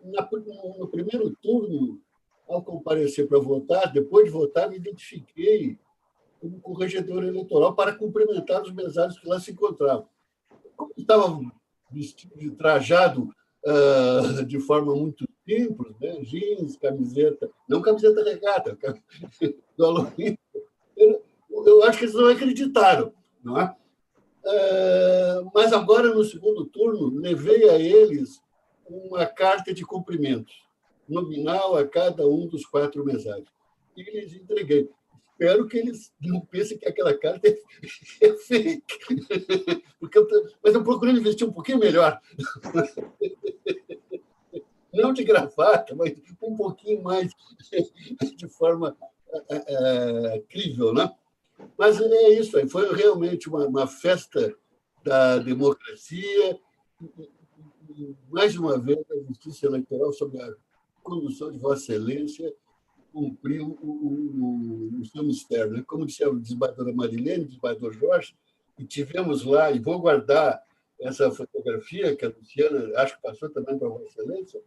no primeiro turno, ao comparecer para votar, depois de votar, me identifiquei como corregedor eleitoral para cumprimentar os mesários que lá se encontravam. Como estava vestido, trajado de forma muito simples, né? Jeans, camiseta, não camiseta regata, do Halloween, eu acho que eles não acreditaram, não é? Mas agora, no segundo turno, levei a eles uma carta de cumprimentos, nominal a cada um dos 4 mesários. E lhes entreguei. Espero que eles não pensem que aquela carta é fake. Mas eu procurei me vestir um pouquinho melhor. Não de gravata, mas um pouquinho mais de forma crível, né? Mas é isso aí. Foi realmente uma festa da democracia. E, mais uma vez, a Justiça Eleitoral, sob a condução de Vossa Excelência, cumpriu o seu mistério, né? Como disse a desembargadora Marilene, o desembargador Jorge, e tivemos lá, e vou guardar essa fotografia, que a Luciana acho que passou também para Vossa Excelência,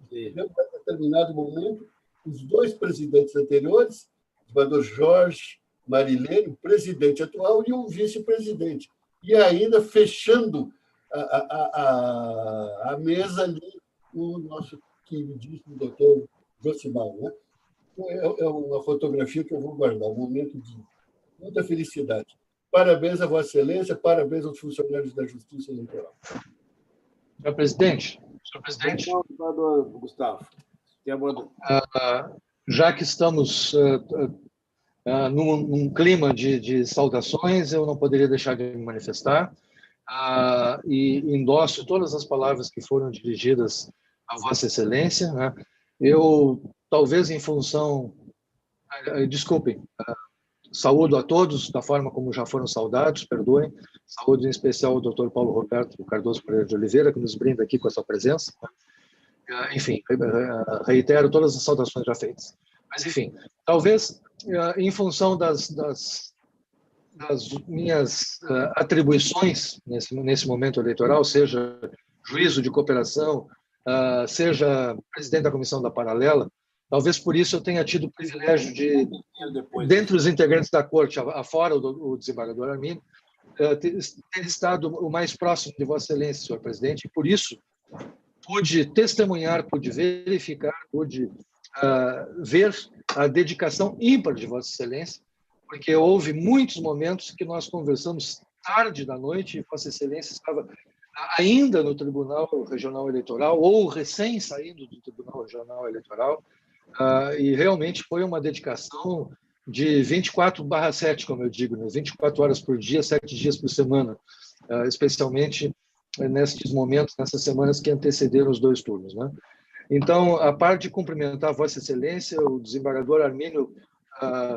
tivemos, em determinado momento, os 2 presidentes anteriores, o desembargador Jorge, Marilene, o presidente atual e o vice-presidente. E ainda fechando a mesa ali, o nosso queridíssimo doutor Josimar, né? É uma fotografia que eu vou guardar, um momento de muita felicidade. Parabéns a Vossa Excelência, parabéns aos funcionários da Justiça Eleitoral. Senhor presidente, Gustavo, já que estamos num clima de saudações, eu não poderia deixar de me manifestar e endosso todas as palavras que foram dirigidas a Vossa Excelência, né? Eu, talvez em função... Desculpem, saúdo a todos da forma como já foram saudados, perdoem. Saúdo em especial ao Dr. Paulo Roberto Cardoso Pereira de Oliveira, que nos brinda aqui com a sua presença. Enfim, reitero todas as saudações já feitas. Mas, enfim, talvez em função das minhas atribuições nesse momento eleitoral, seja juízo de cooperação, seja presidente da comissão da Paralela, talvez por isso eu tenha tido o privilégio de, dentre os integrantes da corte, afora o desembargador Arminio, ter estado o mais próximo de Vossa Excelência, senhor presidente, e por isso pude testemunhar, pude verificar, pude ver a dedicação ímpar de Vossa Excelência, porque houve muitos momentos que nós conversamos tarde da noite e Vossa Excelência estava ainda no Tribunal Regional Eleitoral ou recém saindo do Tribunal Regional Eleitoral, e realmente foi uma dedicação de 24/7, como eu digo, né? 24 horas por dia, 7 dias por semana, especialmente nesses momentos, nessas semanas que antecederam os 2 turnos, né? Então, a parte de cumprimentar Vossa Excelência, o desembargador Arminio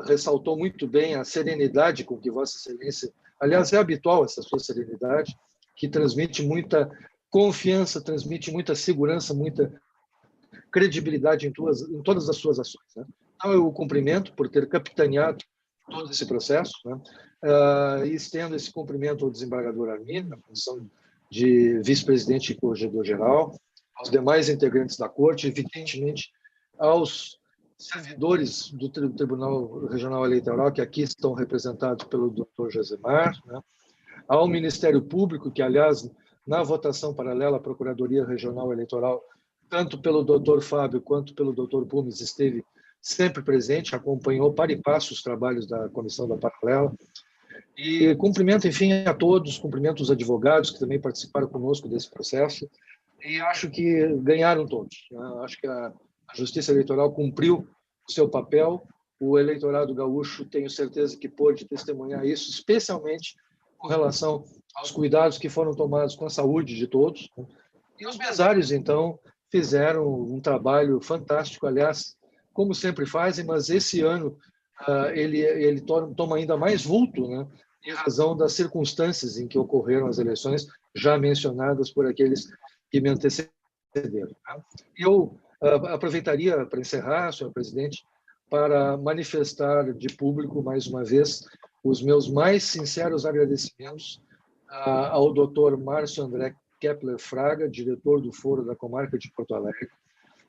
ressaltou muito bem a serenidade com que Vossa Excelência, aliás, é habitual essa sua serenidade, que transmite muita confiança, transmite muita segurança, muita credibilidade em todas as suas ações, né? Então, eu o cumprimento por ter capitaneado todo esse processo, né? E estendo esse cumprimento ao desembargador Arminio, na condição de vice-presidente e corregedor-geral, aos demais integrantes da Corte, evidentemente, aos servidores do Tribunal Regional Eleitoral, que aqui estão representados pelo Dr. Josemar, né? Ao Ministério Público, que, aliás, na votação paralela à Procuradoria Regional Eleitoral, tanto pelo Dr. Fábio quanto pelo Dr. Pumes, esteve sempre presente, acompanhou para e passo os trabalhos da Comissão da Paralela. E cumprimento, enfim, a todos, cumprimento os advogados que também participaram conosco desse processo, e acho que ganharam todos, né? Acho que a Justiça Eleitoral cumpriu o seu papel, o eleitorado gaúcho, tenho certeza que pôde testemunhar isso, especialmente com relação aos cuidados que foram tomados com a saúde de todos, né? E os mesários, então, fizeram um trabalho fantástico, aliás, como sempre fazem, mas esse ano ele toma ainda mais vulto, né, em razão das circunstâncias em que ocorreram as eleições, já mencionadas por aqueles que me antecederam. antecederam. Eu aproveitaria, para encerrar, senhor presidente, para manifestar de público, mais uma vez, os meus mais sinceros agradecimentos ao doutor Márcio André Kepler Fraga, diretor do Foro da Comarca de Porto Alegre,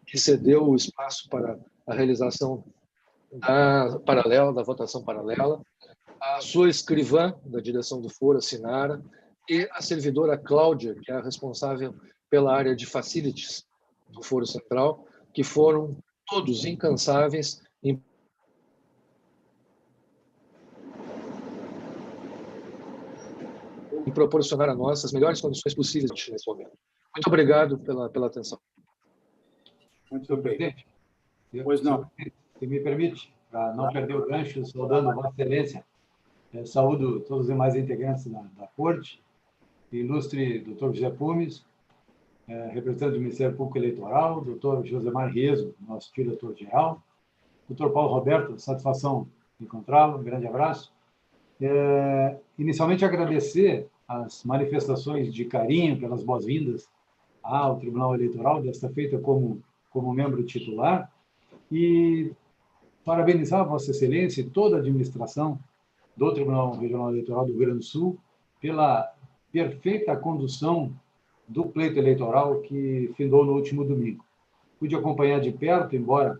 que cedeu o espaço para a realização da votação paralela, a sua escrivã da direção do Foro, a Sinara, e a servidora Cláudia, que é a responsável pela área de facilities do Foro Central, que foram todos incansáveis em proporcionar a nós as melhores condições possíveis nesse momento. Muito obrigado pela atenção. Muito bem. Pois não. Se me permite, para não perder o gancho, saudando Vossa Excelência, saúdo todos os demais integrantes da Corte, ilustre doutor José Pumes, representante do Ministério Público Eleitoral, doutor Josemar Rieso, nosso diretor-geral, doutor Paulo Roberto, satisfação encontrá-lo, um grande abraço. Inicialmente, agradecer as manifestações de carinho pelas boas-vindas ao Tribunal Eleitoral, desta feita como membro titular, e parabenizar a Vossa Excelência e toda a administração do Tribunal Regional Eleitoral do Rio Grande do Sul pela perfeita condução do pleito eleitoral que findou no último domingo. Pude acompanhar de perto, embora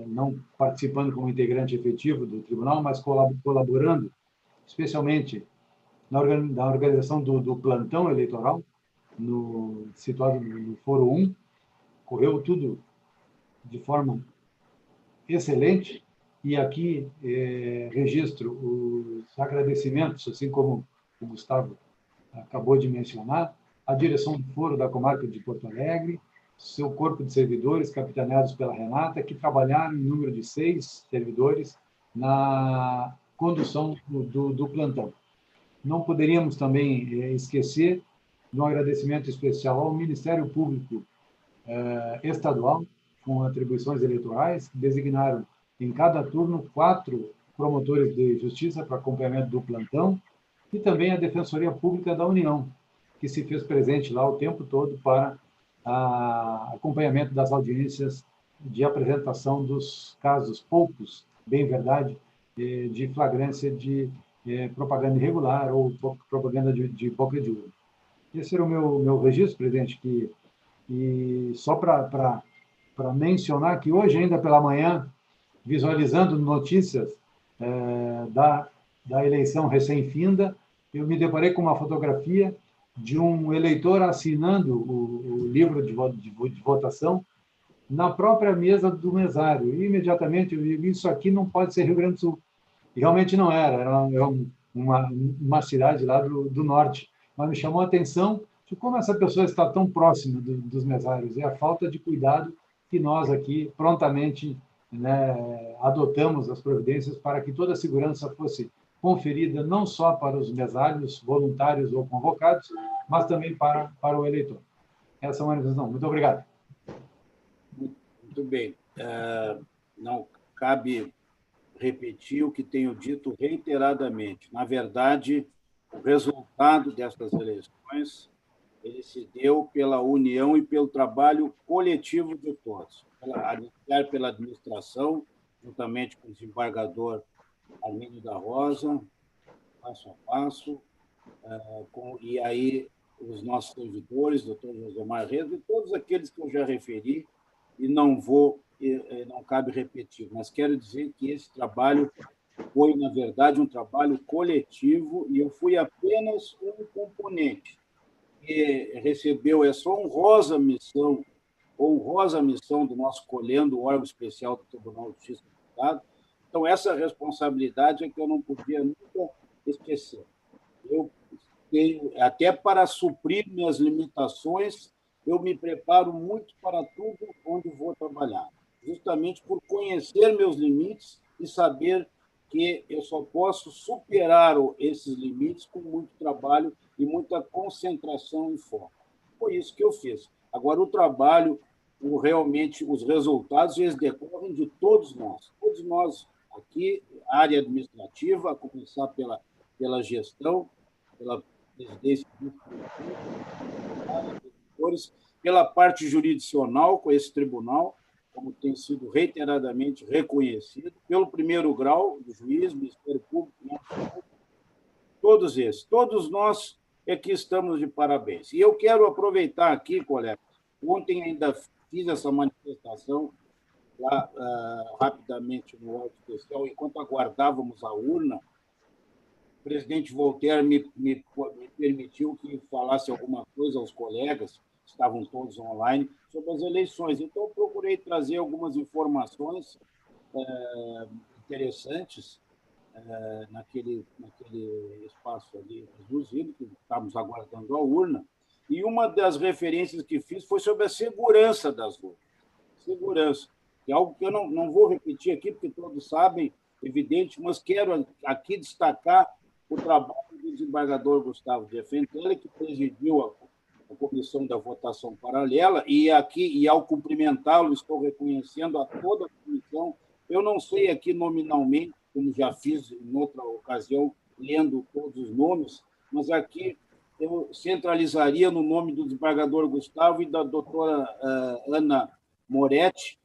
não participando como integrante efetivo do tribunal, mas colaborando, especialmente na organização do plantão eleitoral, situado no Foro 1. Correu tudo de forma excelente, e aqui registro os agradecimentos, assim como o Gustavo acabou de mencionar, à direção do Foro da Comarca de Porto Alegre, seu corpo de servidores, capitaneados pela Renata, que trabalharam em número de 6 servidores na condução do plantão. Não poderíamos também esquecer de um agradecimento especial ao Ministério Público Estadual, com atribuições eleitorais, que designaram em cada turno 4 promotores de justiça para acompanhamento do plantão, e também a Defensoria Pública da União, que se fez presente lá o tempo todo para acompanhamento das audiências de apresentação dos casos poucos, bem verdade, de flagrância de propaganda irregular ou propaganda de boca de urna. Esse era o meu registro, presidente, e só para mencionar que hoje, ainda pela manhã, visualizando notícias da eleição recém-finda, eu me deparei com uma fotografia de um eleitor assinando o livro de votação na própria mesa do mesário. E, imediatamente, eu digo, isso aqui não pode ser Rio Grande do Sul. E realmente não era uma cidade lá do norte. Mas me chamou a atenção de como essa pessoa está tão próxima dos mesários, e a falta de cuidado que nós aqui prontamente adotamos as providências para que toda a segurança fosse conferida não só para os mesários voluntários ou convocados, mas também para o eleitor. Essa é uma manifestação. Muito obrigado. Muito bem. Não cabe repetir o que tenho dito reiteradamente. Na verdade, o resultado destas eleições ele se deu pela união e pelo trabalho coletivo de todos, pela administração, juntamente com o desembargador Armínio da Rosa, passo a passo, e aí os nossos servidores, doutor Josemar Rieso, e todos aqueles que eu já referi, e não cabe repetir, mas quero dizer que esse trabalho foi, na verdade, um trabalho coletivo, e eu fui apenas um componente que recebeu essa honrosa missão do nosso colhendo, o órgão especial do Tribunal de Justiça do Estado. Então, essa responsabilidade é que eu não podia nunca esquecer. Eu tenho, até para suprir minhas limitações, eu me preparo muito para tudo onde vou trabalhar, justamente por conhecer meus limites e saber que eu só posso superar esses limites com muito trabalho e muita concentração e foco. Foi isso que eu fiz. Agora, o trabalho, realmente, os resultados, eles decorrem de todos nós aqui, área administrativa, a começar pela gestão, pela presidência dos pela parte jurisdicional com esse tribunal, como tem sido reiteradamente reconhecido, pelo primeiro grau do juiz, Ministério Público, todos esses. Todos nós é que estamos de parabéns. E eu quero aproveitar aqui, colegas, ontem ainda fiz essa manifestação lá rapidamente no auto especial, enquanto aguardávamos a urna, o presidente Voltaire me permitiu que falasse alguma coisa aos colegas, estavam todos online, sobre as eleições. Então, eu procurei trazer algumas informações interessantes naquele espaço ali reduzido, que estávamos aguardando a urna, e uma das referências que fiz foi sobre a segurança das urnas. Segurança, que é algo que eu não vou repetir aqui, porque todos sabem, evidente, mas quero aqui destacar o trabalho do desembargador Gustavo de Fentele, que presidiu a comissão da votação paralela, e ao cumprimentá-lo, estou reconhecendo a toda a comissão. Eu não sei aqui nominalmente, como já fiz em outra ocasião, lendo todos os nomes, mas aqui eu centralizaria no nome do desembargador Gustavo e da doutora Ana Moretti,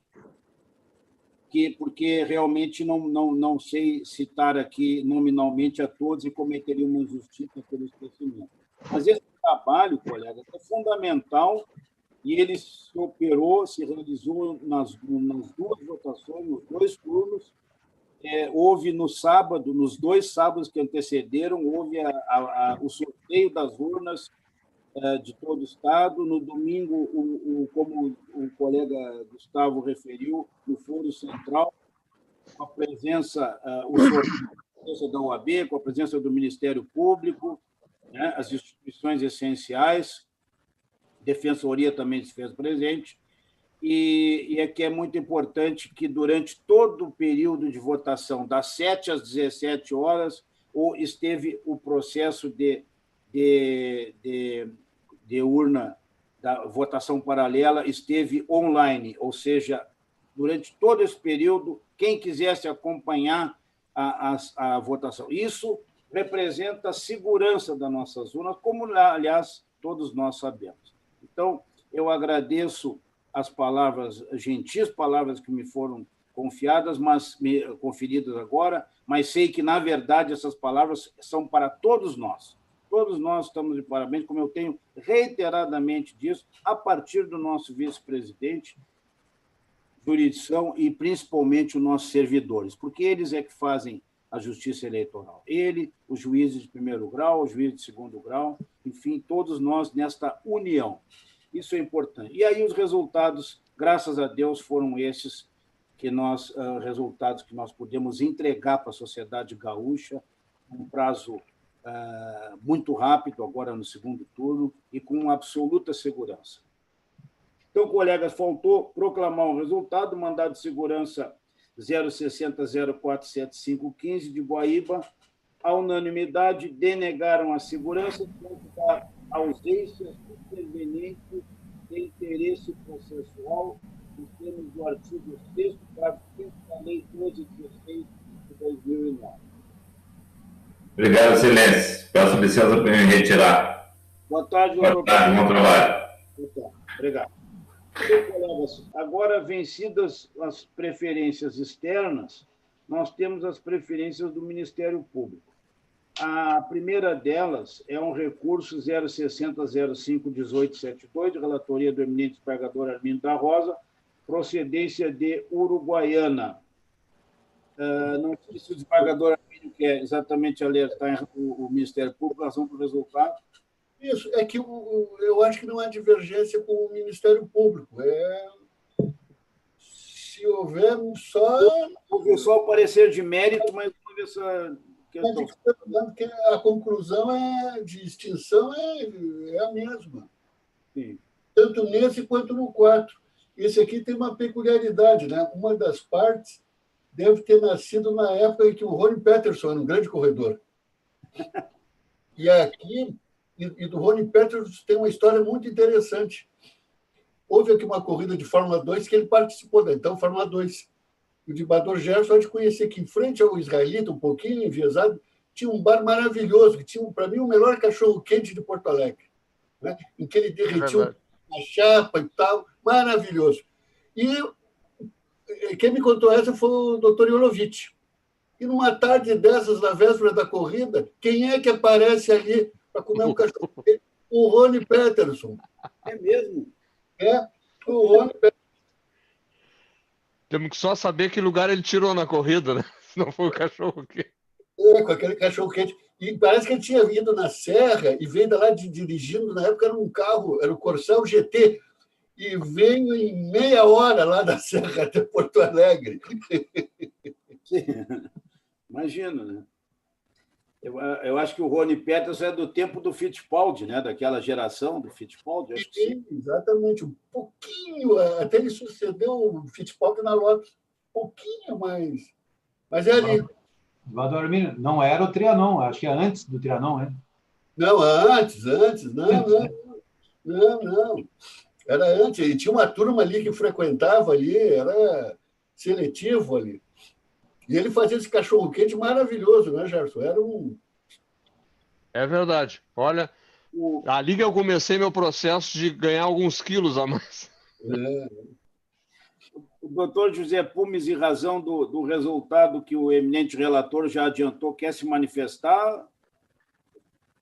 porque realmente não sei citar aqui nominalmente a todos e cometeria uma injustiça pelo esquecimento. Mas esse trabalho, colega, é fundamental e ele se realizou nas duas votações, nos dois turnos. Houve no sábado, nos 2 sábados que antecederam, houve o sorteio das urnas de todo o Estado. No domingo, como o colega Gustavo referiu, no Foro Central, com a presença, da OAB, com a presença do Ministério Público, né, as instituições essenciais, Defensoria também se fez presente, e é que é muito importante que, durante todo o período de votação, das 7 às 17 horas, esteve o processo de urna da votação paralela, esteve online, ou seja, durante todo esse período, quem quisesse acompanhar a votação. Isso representa a segurança das nossas urnas, como, aliás, todos nós sabemos. Então, eu agradeço as palavras gentis, palavras que me foram conferidas agora, mas sei que, na verdade, essas palavras são para todos nós. Todos nós estamos de parabéns, como eu tenho reiteradamente dito, a partir do nosso vice-presidente, jurisdição e, principalmente, os nossos servidores, porque eles é que fazem a justiça eleitoral. Ele, os juízes de primeiro grau, os juízes de segundo grau, enfim, todos nós nesta união. Isso é importante. E aí os resultados, graças a Deus, foram esses resultados que nós podemos entregar para a sociedade gaúcha, um prazo muito rápido, agora no segundo turno, e com absoluta segurança. Então, colegas, faltou proclamar o resultado, mandado de segurança 060047515 de Guaíba, a unanimidade, denegaram a segurança diante da ausência superveniente de interesse processual nos termos do artigo 6º, parágrafo 5º da Lei 1216 de 2009. Obrigado, Excelência. Peço licença para me retirar. Boa tarde, Boa tarde, bom trabalho. Obrigado. Então, colegas, agora vencidas as preferências externas, nós temos as preferências do Ministério Público. A primeira delas é um recurso 060051872, de relatoria do eminente desembargador Armindo da Rosa, procedência de Uruguaiana. Não sei se o desembargador Armindo quer exatamente alertar o Ministério Público em relação ao resultado. Isso, é que eu acho que não há divergência com o Ministério Público. Se houver Houve só o parecer de mérito, mas não houve essa questão. Porque a conclusão de extinção é a mesma. Sim. Tanto nesse quanto no 4. Esse aqui tem uma peculiaridade, né? Uma das partes deve ter nascido na época em que o Rony Peterson era um grande corredor. E aqui... E do Rony Peterson tem uma história muito interessante. Houve aqui uma corrida de Fórmula 2 que ele participou da então Fórmula 2. O desembargador Gerson há de conhecer que, em frente ao israelita, um pouquinho enviesado, tinha um bar maravilhoso, que tinha, para mim, o melhor cachorro-quente de Porto Alegre, né? Em que ele derretia na chapa e tal, maravilhoso. E quem me contou essa foi o doutor Iolovitch. E numa tarde dessas, na véspera da corrida, quem é que aparece ali para comer um cachorro? O Rony Peterson. É mesmo? É, o Rony Peterson. Temos que só saber que lugar ele tirou na corrida, né? Se não foi o cachorro quente. Com aquele cachorro quente. E parece que ele tinha ido na serra e veio lá dirigindo, na época era um carro, era o Corcel GT, e veio em meia hora lá da serra até Porto Alegre. Sim. Imagino, né? Eu acho que o Rony Peterson é do tempo do Fittipaldi, né? Daquela geração do Fittipaldi. Acho que sim. Exatamente, um pouquinho, até ele sucedeu o Fittipaldi na Lotus, um pouquinho mais. Mas é ali. Eduardo Arminio, não era o Trianon, acho que é antes do Trianon, né? Não, antes, não. Era antes, e tinha uma turma ali que frequentava ali, era seletivo ali. E ele fazia esse cachorro-quente maravilhoso, né, Gerson? Era um... É verdade. Olha, ali que eu comecei meu processo de ganhar alguns quilos a mais. O doutor José Pumes, em razão do resultado que o eminente relator já adiantou, quer se manifestar?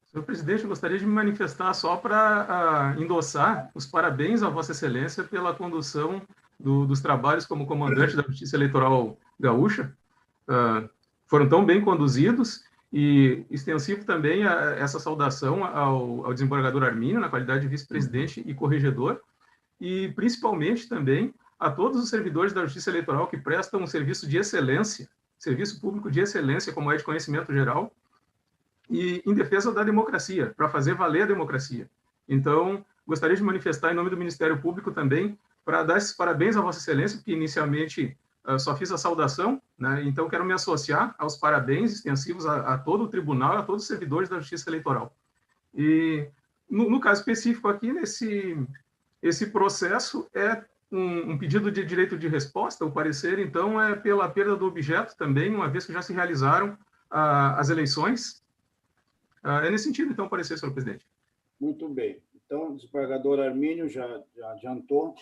Senhor presidente, eu gostaria de me manifestar só para endossar os parabéns a Vossa Excelência pela condução dos trabalhos como comandante da Justiça Eleitoral Gaúcha. Foram tão bem conduzidos, e extensivo também essa saudação ao desembargador Arminio, na qualidade de vice-presidente e corregedor, e principalmente também a todos os servidores da Justiça Eleitoral que prestam um serviço de excelência, serviço público de excelência, como é de conhecimento geral, e em defesa da democracia, para fazer valer a democracia. Então, gostaria de manifestar em nome do Ministério Público também, para dar esses parabéns a Vossa Excelência, porque inicialmente só fiz a saudação, né? Então quero me associar aos parabéns extensivos a todo o tribunal, a todos os servidores da Justiça Eleitoral. E, no caso específico aqui, esse processo é um pedido de direito de resposta, o parecer, então, é pela perda do objeto também, uma vez que já se realizaram as eleições. É nesse sentido, então, o parecer, senhor presidente. Muito bem. Então, o desembargador Arminio já adiantou.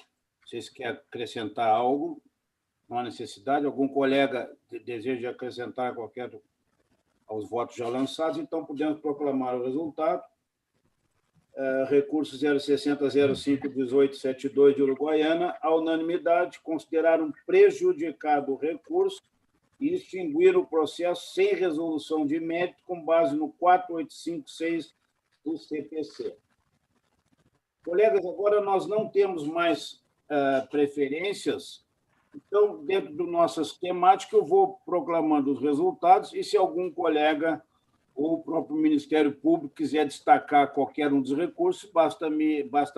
Vocês querem acrescentar algo? Não há necessidade? Algum colega deseja acrescentar qualquer aos votos já lançados? Então, podemos proclamar o resultado. Recurso 060051872 de Uruguaiana, a unanimidade, consideraram prejudicado o recurso e extinguir o processo sem resolução de mérito com base no 4856 do CPC. Colegas, agora nós não temos mais preferências. Então, dentro das nossas temáticas, eu vou proclamando os resultados e, se algum colega ou o próprio Ministério Público quiser destacar qualquer um dos recursos, basta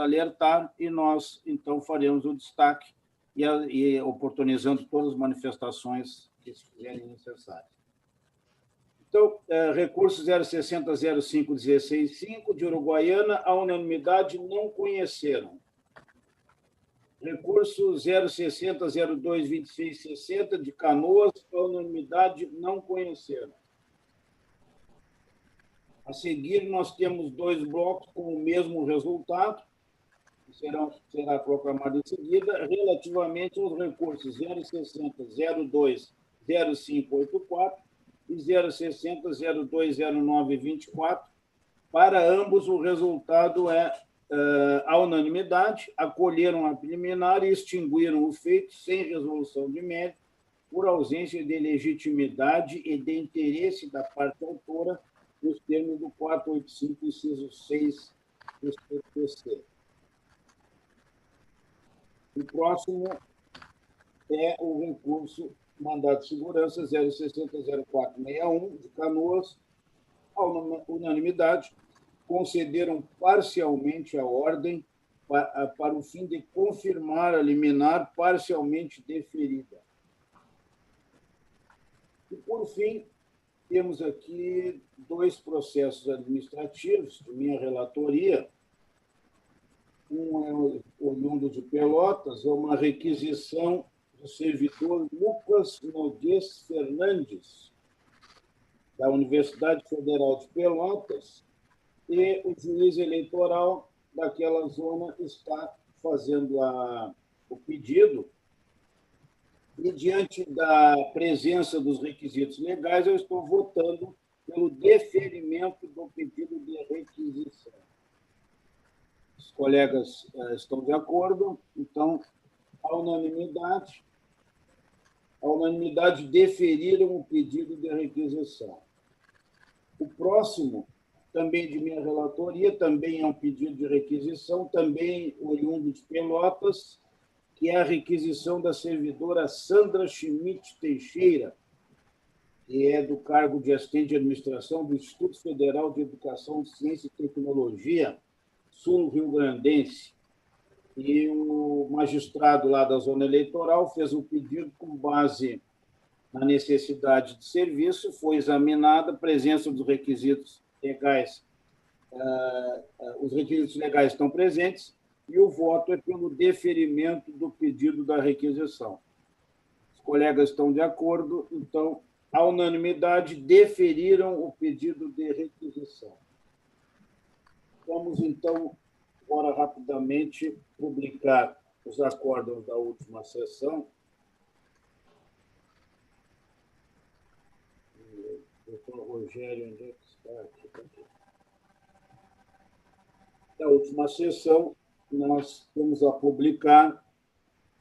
alertar e nós, então, faremos o destaque e oportunizando todas as manifestações que fizerem necessárias. Então, recurso 0600516.5 de Uruguaiana, a unanimidade não conheceram. Recurso 060022660 de Canoas, a unanimidade não conheceram. A seguir, nós temos dois blocos com o mesmo resultado, que será proclamado em seguida, relativamente aos recursos 060020584 e 060020924. Para ambos, o resultado é a unanimidade, acolheram a preliminar e extinguiram o feito sem resolução de mérito por ausência de legitimidade e de interesse da parte autora nos termos do 485, inciso 6 do CPC. O próximo é o recurso mandado de segurança 0600461 de Canoas, a unanimidade, concederam parcialmente a ordem para o fim de confirmar a liminar parcialmente deferida. E, por fim, temos aqui dois processos administrativos de minha relatoria. Um é oriundo de Pelotas, é uma requisição do servidor Lucas Noguês Fernandes, da Universidade Federal de Pelotas, e o juiz eleitoral daquela zona está fazendo o pedido, e, diante da presença dos requisitos legais, eu estou votando pelo deferimento do pedido de requisição. Os colegas estão de acordo, então, à unanimidade, deferiram o pedido de requisição. O próximo, também de minha relatoria, também é um pedido de requisição, também oriundo de Pelotas, que é a requisição da servidora Sandra Schmidt Teixeira, que é do cargo de assistente de administração do Instituto Federal de Educação, Ciência e Tecnologia, sul-rio-grandense. E o magistrado lá da zona eleitoral fez um pedido com base na necessidade de serviço, foi examinada a presença dos requisitos legais, os requisitos legais estão presentes, e o voto é pelo deferimento do pedido da requisição. Os colegas estão de acordo, então, à unanimidade, deferiram o pedido de requisição. Vamos, então, agora, rapidamente, publicar os acórdãos da última sessão. Doutor Rogério, onde é que está? Aqui. Da última sessão, nós temos a publicar,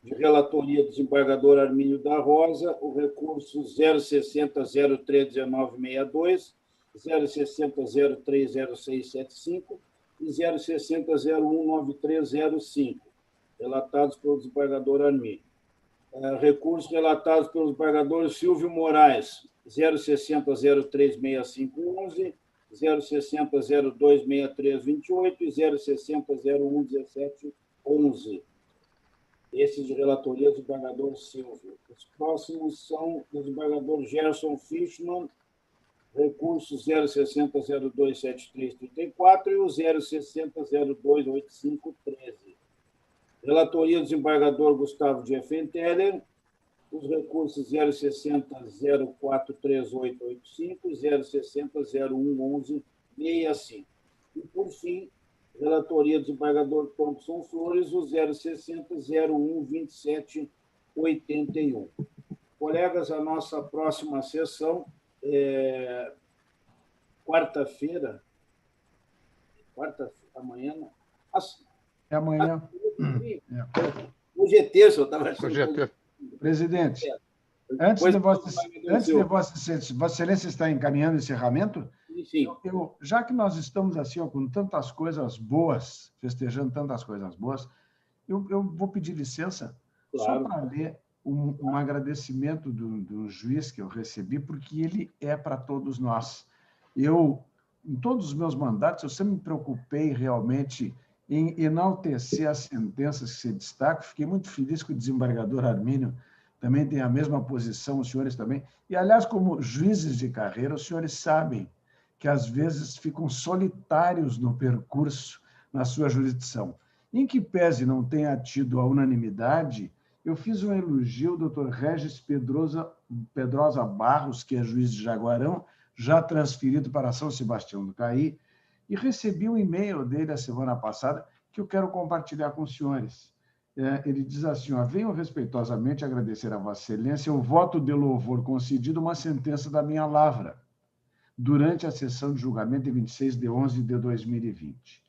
de relatoria do desembargador Armínio da Rosa, o recurso 060-031962, 060-030675 e 060-019305, relatados pelo desembargador Armínio. Recursos relatados pelo desembargador Silvio Moraes, 060-036511, 060-026328 e 060-011711. Esses de relatoria do desembargador Silvio. Os próximos são do desembargador Gerson Fischmann, recurso 060-027334 e o 060-028513. Relatoria do desembargador Gustavo de Effenteler, os recursos 060-043885 e 060-011165. E, por fim, relatoria do desembargador Thompson Flores, o 060-012781. Colegas, a nossa próxima sessão é quarta-feira, amanhã, é amanhã. Hoje é terça, eu estava achando. Hoje é terça. Presidente, antes de Vossa Excelência estar encaminhando o encerramento, sim. Já que nós estamos assim, ó, com tantas coisas boas, festejando tantas coisas boas, eu vou pedir licença, claro, só para ler um agradecimento do juiz que eu recebi, porque ele é para todos nós. Em todos os meus mandatos, eu sempre me preocupei realmente em enaltecer as sentenças que se destacam. Fiquei muito feliz que o desembargador Armínio também tem a mesma posição, os senhores também. E, aliás, como juízes de carreira, os senhores sabem que, às vezes, ficam solitários no percurso na sua jurisdição. Em que pese não tenha tido a unanimidade, eu fiz um elogio ao doutor Regis Pedrosa Barros, que é juiz de Jaguarão, já transferido para São Sebastião do Caí, e recebi um e-mail dele a semana passada que eu quero compartilhar com os senhores. Ele diz assim, venho respeitosamente agradecer a Vossa Excelência o voto de louvor concedido uma sentença da minha lavra durante a sessão de julgamento de 26 de 11 de 2020.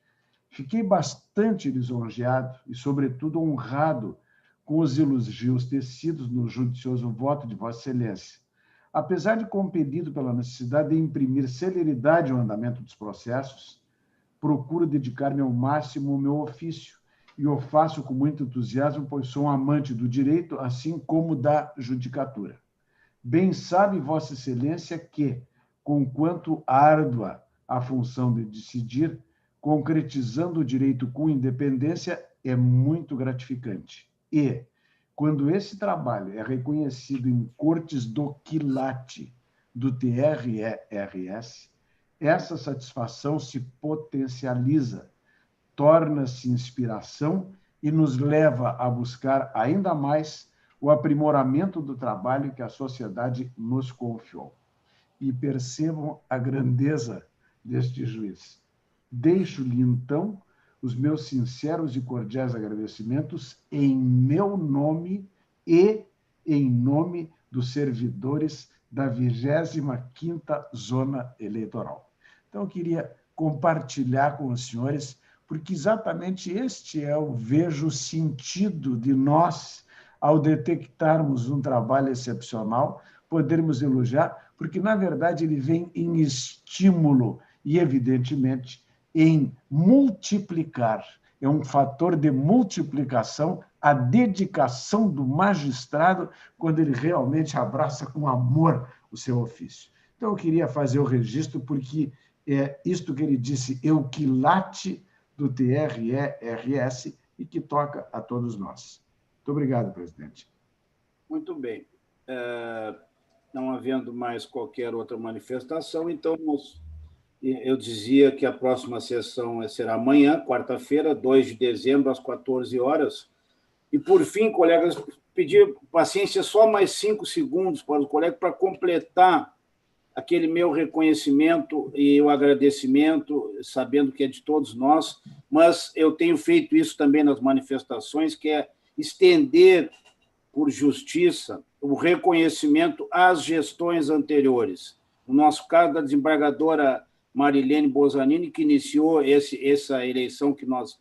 Fiquei bastante lisonjeado e, sobretudo, honrado com os elogios tecidos no judicioso voto de Vossa Excelência. Apesar de compelido pela necessidade de imprimir celeridade ao andamento dos processos, procuro dedicar-me ao máximo ao meu ofício, e o faço com muito entusiasmo, pois sou um amante do direito, assim como da judicatura. Bem sabe Vossa Excelência que, conquanto árdua a função de decidir, concretizando o direito com independência é muito gratificante. E, quando esse trabalho é reconhecido em cortes do quilate do TRE-RS, essa satisfação se potencializa, torna-se inspiração e nos leva a buscar ainda mais o aprimoramento do trabalho que a sociedade nos confiou. E percebam a grandeza deste juiz. Deixo-lhe, então, os meus sinceros e cordiais agradecimentos em meu nome e em nome dos servidores da 25ª Zona Eleitoral. Então, eu queria compartilhar com os senhores, porque exatamente este é o vejo sentido de nós, ao detectarmos um trabalho excepcional, podermos elogiar, porque, na verdade, ele vem em estímulo e, evidentemente, em multiplicar. É um fator de multiplicação a dedicação do magistrado quando ele realmente abraça com amor o seu ofício. Então, eu queria fazer o registro, porque é isto que ele disse, é o quilate do TRE-RS e que toca a todos nós. Muito obrigado, presidente. Muito bem. Não havendo mais qualquer outra manifestação, então eu dizia que a próxima sessão será amanhã, quarta-feira, 2 de dezembro, às 14 horas. E, por fim, colegas, pedir paciência só mais 5 segundos para os colegas para completar aquele meu reconhecimento e o agradecimento, sabendo que é de todos nós, mas eu tenho feito isso também nas manifestações, que é estender, por justiça, o reconhecimento às gestões anteriores. No nosso caso, da desembargadora Marilene Bozzanini, que iniciou essa eleição que nós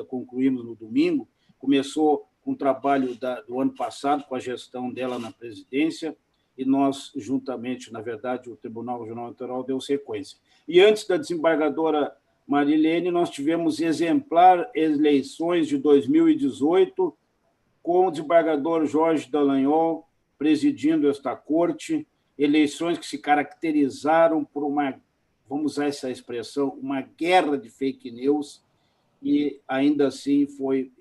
concluímos no domingo, começou com o trabalho do ano passado, com a gestão dela na presidência, e nós, juntamente, na verdade, o Tribunal Regional Eleitoral deu sequência. E antes da desembargadora Marilene, nós tivemos exemplar eleições de 2018, com o desembargador Jorge Dallagnol presidindo esta corte, eleições que se caracterizaram por uma, vamos usar essa expressão, uma guerra de fake news, e ainda assim foi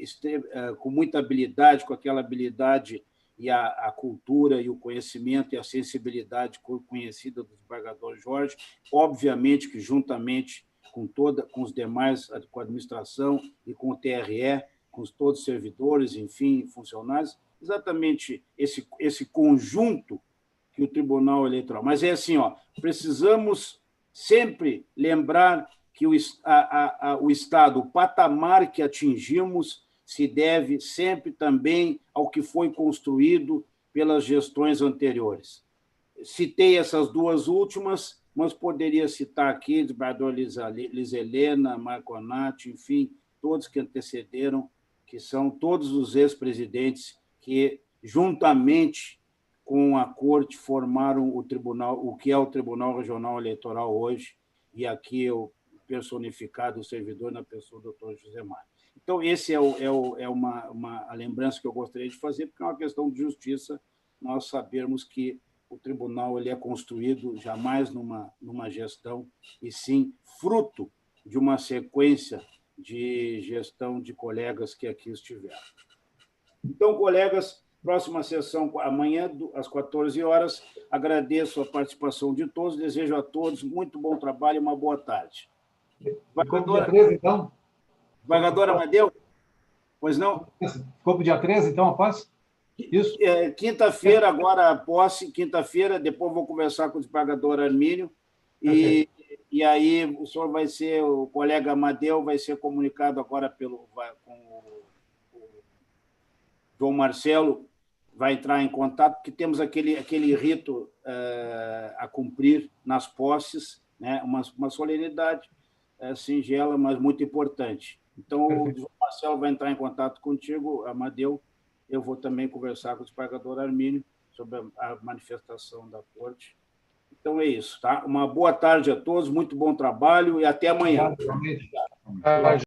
com muita habilidade, com aquela habilidade e a cultura e o conhecimento e a sensibilidade conhecida do desembargador Jorge, obviamente que juntamente com os demais, com a administração e com o TRE, com todos os servidores, enfim, funcionários, exatamente esse conjunto que o Tribunal Eleitoral... Mas é assim, precisamos sempre lembrar que o Estado, o patamar que atingimos, se deve sempre também ao que foi construído pelas gestões anteriores. Citei essas duas últimas, mas poderia citar aqui o desembargador Liza Helena, Marco Anati, enfim, todos que antecederam, que são todos os ex-presidentes que, juntamente com a Corte, formaram o tribunal, o que é o Tribunal Regional Eleitoral hoje, e aqui eu personificado o servidor na pessoa do Dr. José Mário. Então, esse é uma lembrança que eu gostaria de fazer, porque é uma questão de justiça, nós sabermos que o tribunal ele é construído jamais numa gestão, e sim fruto de uma sequência de gestão de colegas que aqui estiveram. Então, colegas, próxima sessão amanhã, às 14 horas. Agradeço a participação de todos, desejo a todos muito bom trabalho e uma boa tarde. Ficou dia 13, então? Desembargadora Amadeu? Pois não? Ficou para o dia 13, então, a posse? Isso? Quinta-feira, agora a posse, quinta-feira, depois vou conversar com o desembargador Armínio, e aí o colega Amadeu vai ser comunicado agora com o João Marcelo, vai entrar em contato, porque temos aquele rito a cumprir nas posses, né? Uma solenidade singela, mas muito importante. Então, o João Marcelo vai entrar em contato contigo, Amadeu. Eu vou também conversar com o desembargador Armínio sobre a manifestação da Corte. Então, é isso. Tá? Uma boa tarde a todos, muito bom trabalho e até amanhã.